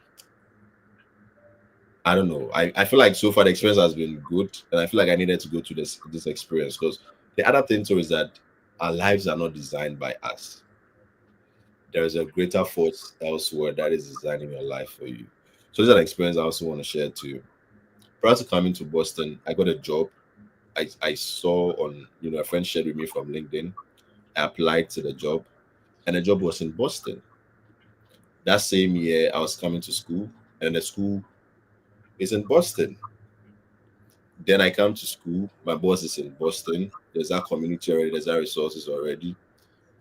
I don't know. I feel like so far the experience has been good, and I feel like I needed to go to this experience, because the other thing too is that our lives are not designed by us. there is a greater force elsewhere that is designing your life for you. So this is an experience I also want to share too. Prior to coming to Boston, I got a job. I saw on, a friend shared with me from LinkedIn. I applied to the job, and the job was in Boston. That same year, I was coming to school, and the school is in Boston. Then I come to school. My boss is in Boston. There's that community already. There's that resources already.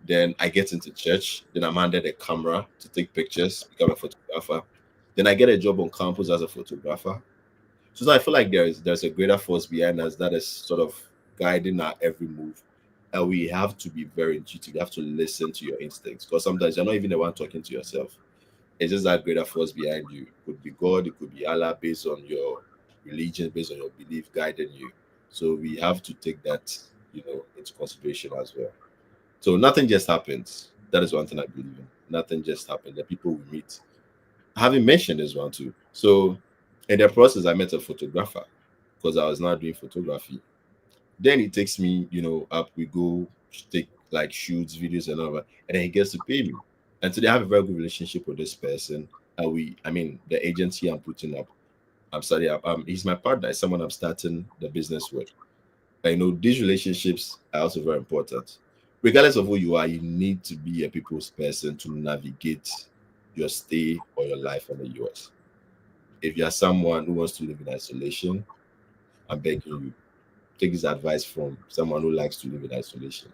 Then I get into church. Then I'm handed a camera to take pictures, become a photographer. Then I get a job on campus as a photographer. So I feel like there's a greater force behind us that is sort of guiding our every move. And we have to be very intuitive. You have to listen to your instincts because sometimes you're not even the one talking to yourself. It's just that greater force behind you. It could be God, it could be Allah based on your religion, based on your belief guiding you. So we have to take that, into consideration as well. So nothing just happens. That is one thing I believe in. Nothing just happens. The people we meet. I haven't mentioned this one too. So in the process, I met a photographer because I was now doing photography. Then he takes me, up. We go take like shoots, videos, and all that, and then he gets to pay me. And today I have a very good relationship with this person. And the agency I'm putting up, I'm starting up. He's my partner. He's someone I'm starting the business with. These relationships are also very important. Regardless of who you are, you need to be a people's person to navigate your stay or your life in the US. If you are someone who wants to live in isolation, I'm begging you, take this advice from someone who likes to live in isolation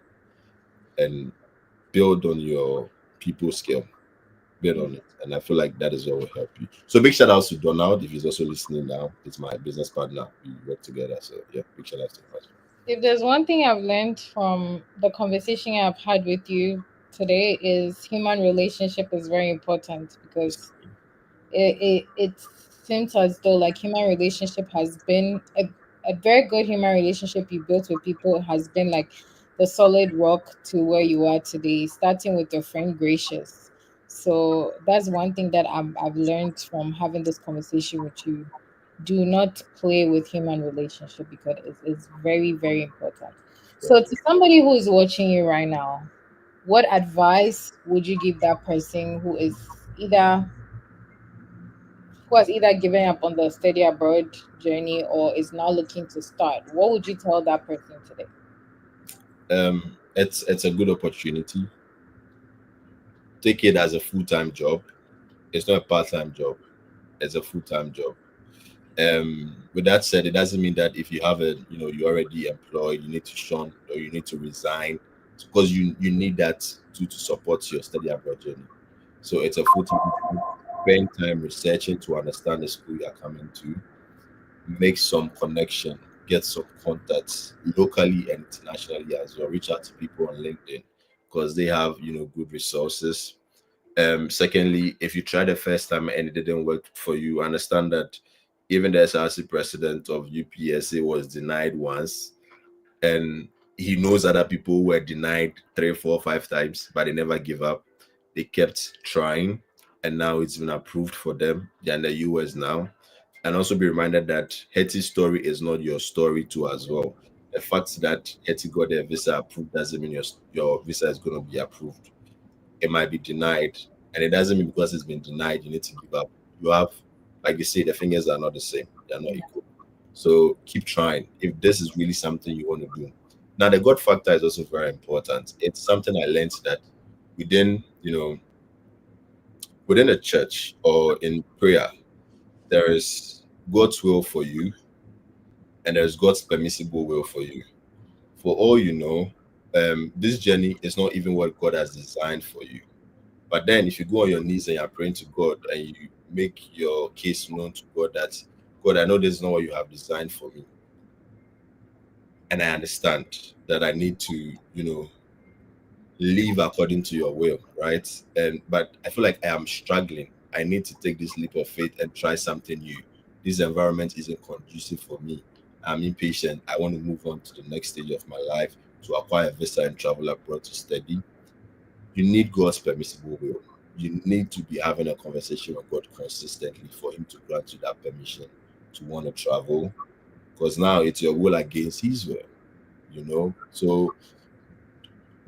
and build on your people skill. Build on it. And I feel like that is what will help you. So big shout out to Donald if he's also listening now. It's my business partner. We work together. So yeah, big shout out to him as well. If there's one thing I've learned from the conversation I've had with you today is human relationship is very important because it seems as though like human relationship has been a very good human relationship you built with people has been like the solid rock to where you are today, starting with your friend Gracious. So that's one thing that I've learned from having this conversation with you. Do not play with human relationship because it's very, very important. So to somebody who is watching you right now, what advice would you give that person either who has either given up on the study abroad journey or is now looking to start? What would you tell that person today? It's a good opportunity. Take it as a full-time job. It's not a part-time job. It's a full-time job. With that said, it doesn't mean that if you have you're already employed, you need to shun or you need to resign because you need that to support your study abroad journey. So it's a full-time job. Spend time researching to understand the school you're coming to, make some connection, get some contacts locally and internationally as well. Reach out to people on LinkedIn because they have good resources. Secondly, if you try the first time and it didn't work for you, understand that even the SRC president of UPSA was denied once, and he knows other people were denied 3, 4, 5 times, but they never give up. They kept trying, and now it's been approved for them. They're in the US now. And also be reminded that Hetty's story is not your story too as well. The fact that Hetty got their visa approved doesn't mean your visa is going to be approved. It might be denied, and it doesn't mean because it's been denied you need to give up. You have, like you say, the fingers are not the same, they're not equal. So keep trying if this is really something you want to do. Now the God factor is also very important. It's something I learned that within within a church or in prayer, there is God's will for you and there's God's permissible will for you. For all you know, this journey is not even what God has designed for you. But then, if you go on your knees and you're praying to God and you make your case known to God that, God, I know this is not what you have designed for me. And I understand that I need to, live according to your will, right? But I feel like I am struggling. I need to take this leap of faith and try something new. This environment isn't conducive for me. I'm impatient. I want to move on to the next stage of my life to acquire a visa and travel abroad to study. You need God's permissible will. You need to be having a conversation with God consistently for Him to grant you that permission to want to travel. Because now it's your will against His will, So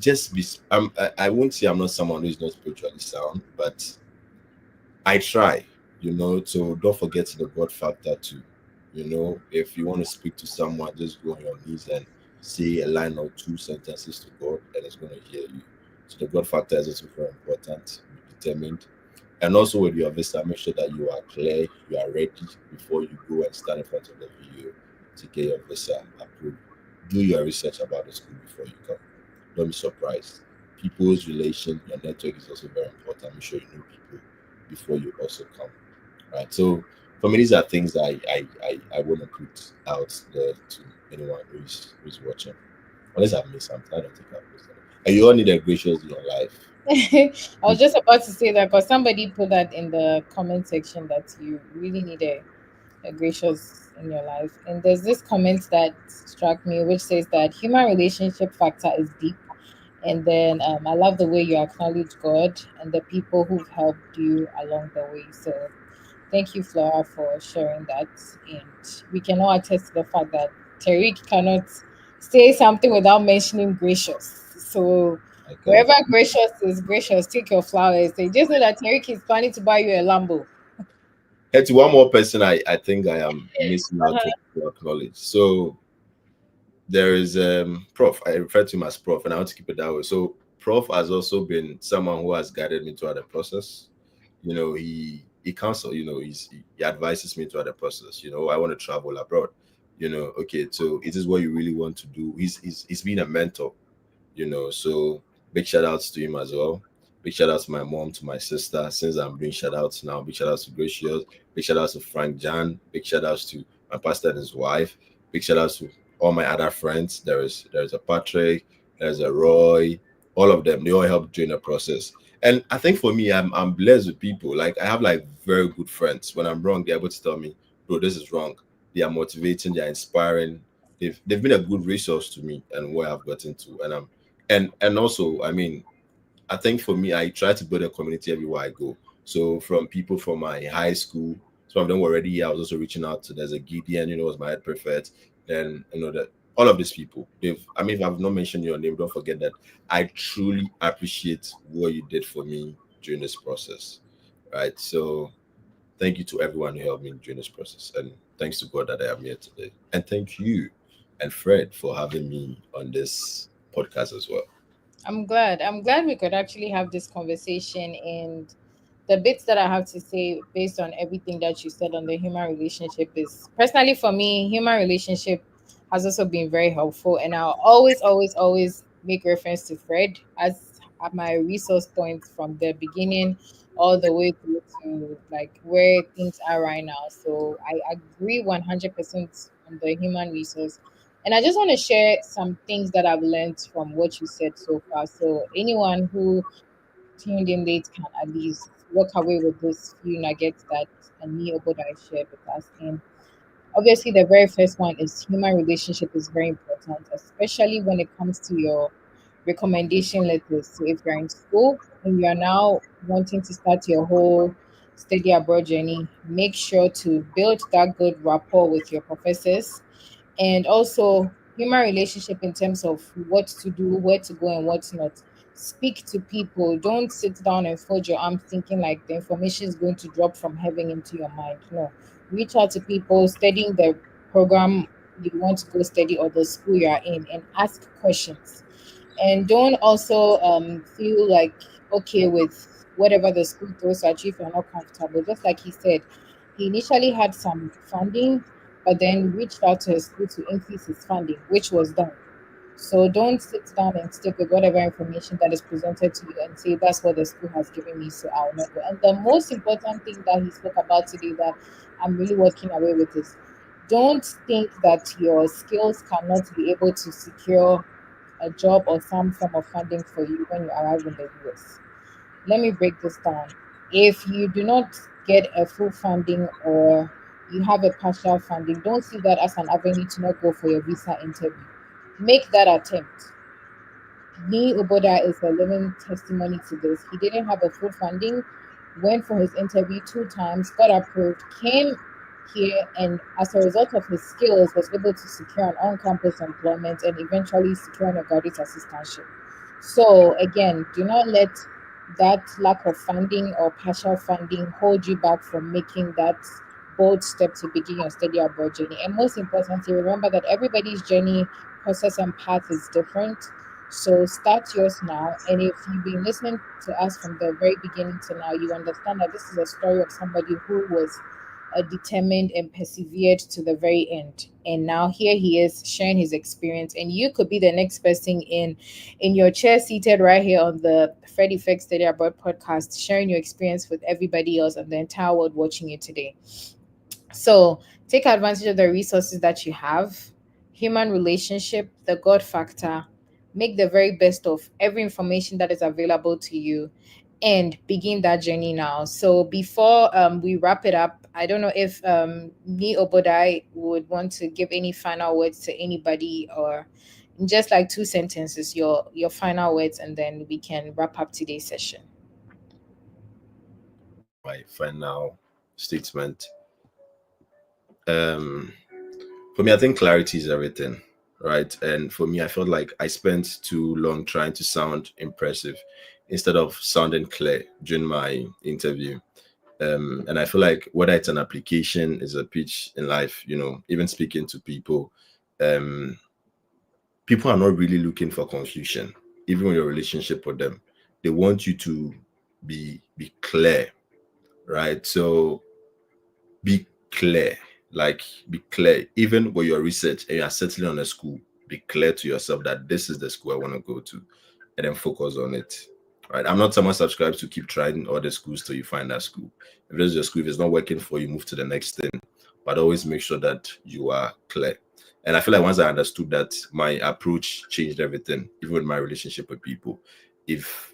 just be. I won't say I'm not someone who is not spiritually sound, but I try, so don't forget the God factor too. If you want to speak to someone, just go on your knees and say a line or two sentences to God, and it's going to hear you. So the God factor is also very important. Be determined. And also with your visa, make sure that you are clear, you are ready before you go and stand in front of the video to get your visa approved. Do your research about the school before you come. Don't be surprised. People's relation, your network is also very important. Make sure you know people before you also come. Right. So for me, these are things I want to put out there to anyone who's watching. Unless I've missed something, I don't think I've missed anything. And you all need a gracious in your life. I was just about to say that because somebody put that in the comment section that you really need a gracious in your life. And there's this comment that struck me, which says that human relationship factor is deep. And then I love the way you acknowledge God and the people who've helped you along the way. So thank you, Flora, for sharing that. And we can all attest to the fact that Tariq cannot say something without mentioning gracious. So I can. wherever gracious is gracious, take your flowers. They just know that Tariq is planning to buy you a Lambo. And to one more person, I think I am missing out to acknowledge. So there is Prof. I refer to him as Prof, and I want to keep it that way. So Prof has also been someone who has guided me throughout the process. He counsel. He advises me throughout the process. I want to travel abroad. Okay, so is this what you really want to do? He's been a mentor. So big shout outs to him as well. Big shout outs to my mom, to my sister. Since I'm doing shout outs now, big shout outs to Gracious, big shout outs to Frank Jan, big shout outs to my pastor and his wife, big shout outs to all my other friends. There's a Patrick, there's a Roy, all of them. They all helped during the process. And I think for me, I'm blessed with people. Like I have like very good friends. When I'm wrong, they're able to tell me, bro, this is wrong. They are motivating, they are inspiring. They've been a good resource to me and where I've gotten to. And also, I mean, I think for me, I try to build a community everywhere I go. So from people from my high school, some of them were already here. I was also reaching out to. There's a Gideon, was my head prefect. Then that all of these people. I mean, if I've not mentioned your name, don't forget that I truly appreciate what you did for me during this process. Right. So thank you to everyone who helped me during this process, and thanks to God that I am here today. And thank you and Fred for having me on this podcast as well. I'm glad. I'm glad we could actually have this conversation, and the bits that I have to say based on everything that you said on the human relationship is personally for me, human relationship has also been very helpful. And I'll always, always, always make reference to Fred as my resource point from the beginning all the way through to like where things are right now. So I agree 100% on the human resource. And I just want to share some things that I've learned from what you said so far. So anyone who tuned in late can at least walk away with those few nuggets that me Oboda shared with us. And obviously, the very first one is human relationship is very important, especially when it comes to your recommendation letters. So if you're in school and you're now wanting to start your whole study abroad journey, make sure to build that good rapport with your professors, and also human relationship in terms of what to do, where to go, and what not. Speak to people. Don't sit down and fold your arms thinking like the information is going to drop from heaven into your mind. No, reach out to people studying the program you want to go study or the school you are in, and ask questions. And don't also feel like okay with whatever the school throws at you if you're not comfortable. Just like he said, he initially had some funding, but then reached out to his school to increase his funding, which was done. So don't sit down and stick with whatever information that is presented to you and say that's what the school has given me, so I'll not go. And the most important thing that he spoke about today that I'm really working away with is don't think that your skills cannot be able to secure a job or some form of funding for you when you arrive in the US. Let me break this down. If you do not get a full funding or you have a partial funding, don't see that as an avenue to not go for your visa interview. Make that attempt. Me Uboda is a living testimony to this. He didn't have a full funding, went for his interview 2 times, got approved, came here, and as a result of his skills, was able to secure an on-campus employment and eventually securing a graduate assistantship. So again, do not let that lack of funding or partial funding hold you back from making that bold step to begin your study abroad journey. And most importantly, remember that everybody's journey, process, and path is different. So start yours now. And if you've been listening to us from the very beginning to now, you understand that this is a story of somebody who was determined and persevered to the very end. And now here he is sharing his experience. And you could be the next person in your chair, seated right here on the Fred Effect Study Abroad podcast, sharing your experience with everybody else and the entire world watching you today. So take advantage of the resources that you have, human relationship, the God factor. Make the very best of every information that is available to you and begin that journey now. So before we wrap it up, I don't know if me Obodai would want to give any final words to anybody, or just like 2 sentences, your final words, and then we can wrap up today's session. My final statement. For me, I think clarity is everything, right? And for me, I felt like I spent too long trying to sound impressive instead of sounding clear during my interview. And I feel like whether it's an application, is a pitch in life, even speaking to people, um, people are not really looking for confusion, even in your relationship with them. They want you to be clear, right? So be clear, like be clear. Even with your research and you are settling on a school, be clear to yourself that this is the school I want to go to, and then focus on it. Right. I'm not someone subscribed to keep trying other schools till you find that school. If there's your school, if it's not working for you, move to the next thing. But always make sure that you are clear. And I feel like once I understood that, my approach changed everything, even with my relationship with people. If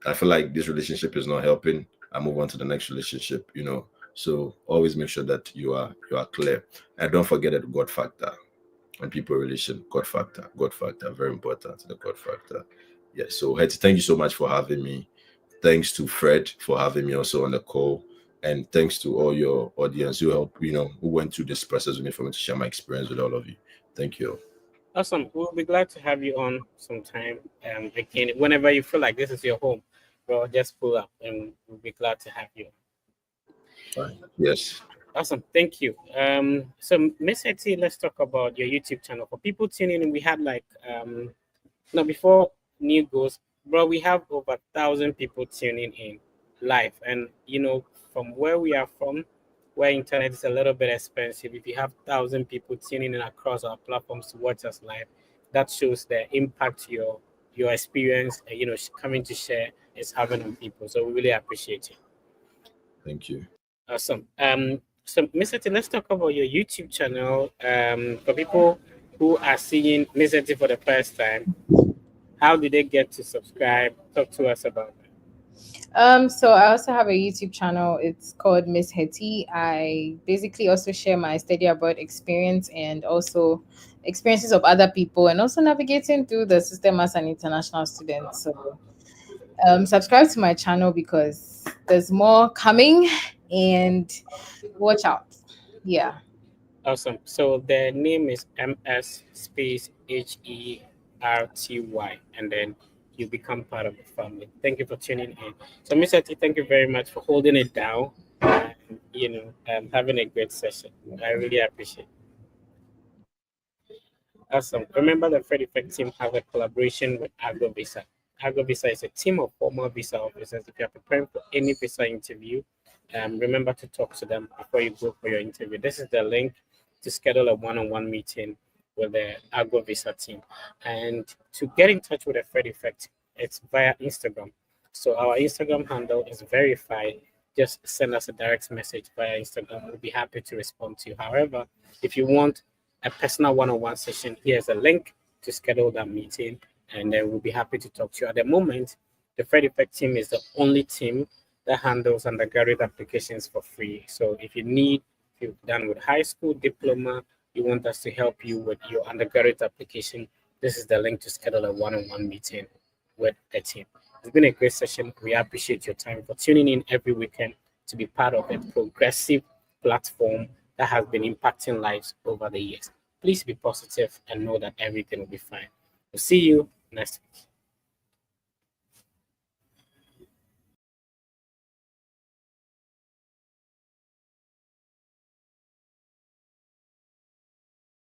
I feel like this relationship is not helping, I move on to the next relationship. So always make sure that you are clear. And don't forget that God factor and people relation, God factor, very important, the God factor. Yeah. So Hetty, thank you so much for having me. Thanks to Fred for having me also on the call. And thanks to all your audience who helped, who went through this process with me for me to share my experience with all of you. Thank you. Awesome. We'll be glad to have you on sometime. Again, whenever you feel like this is your home, bro, just pull up and we'll be glad to have you. Fine. Yes. Awesome. Thank you. So Miss Hetty, let's talk about your YouTube channel. For people tuning in, we had before new goes, bro, we have over 1,000 people tuning in live. And from where we are from, where internet is a little bit expensive, if you have 1,000 people tuning in across our platforms to watch us live, that shows the impact your experience, coming to share is having on people. So we really appreciate it. Thank you. Awesome. So Mr. T, let's talk about your YouTube channel. For people who are seeing Mr. T for the first time, how did they get to subscribe? Talk to us about that. So I also have a YouTube channel. It's called Miss Hetty. I basically also share my study abroad experience and also experiences of other people, and also navigating through the system as an international student. So subscribe to my channel because there's more coming, and watch out. Yeah. Awesome. So the name is MS space HERTY, and then you become part of the family. Thank you for tuning in. So Mr. T, thank you very much for holding it down and having a great session. I really appreciate it. Awesome. Remember the Fred Effect team have a collaboration with AgoVisa. AgoVisa is a team of former visa officers. If you are preparing for any visa interview, remember to talk to them before you go for your interview. This is the link to schedule a one-on-one meeting with the AgoVisa team. And to get in touch with the Fred Effect, it's via Instagram. So our Instagram handle is verified. Just send us a direct message via Instagram. We'll be happy to respond to you. However, if you want a personal one-on-one session, here's a link to schedule that meeting, and then we'll be happy to talk to you. At the moment, the Fred Effect team is the only team that handles undergraduate applications for free. So if you've done with high school diploma, you want us to help you with your undergraduate application, this is the link to schedule a one-on-one meeting with a team. It's been a great session. We appreciate your time for tuning in every weekend to be part of a progressive platform that has been impacting lives over the years. Please be positive and know that everything will be fine. We'll see you next week.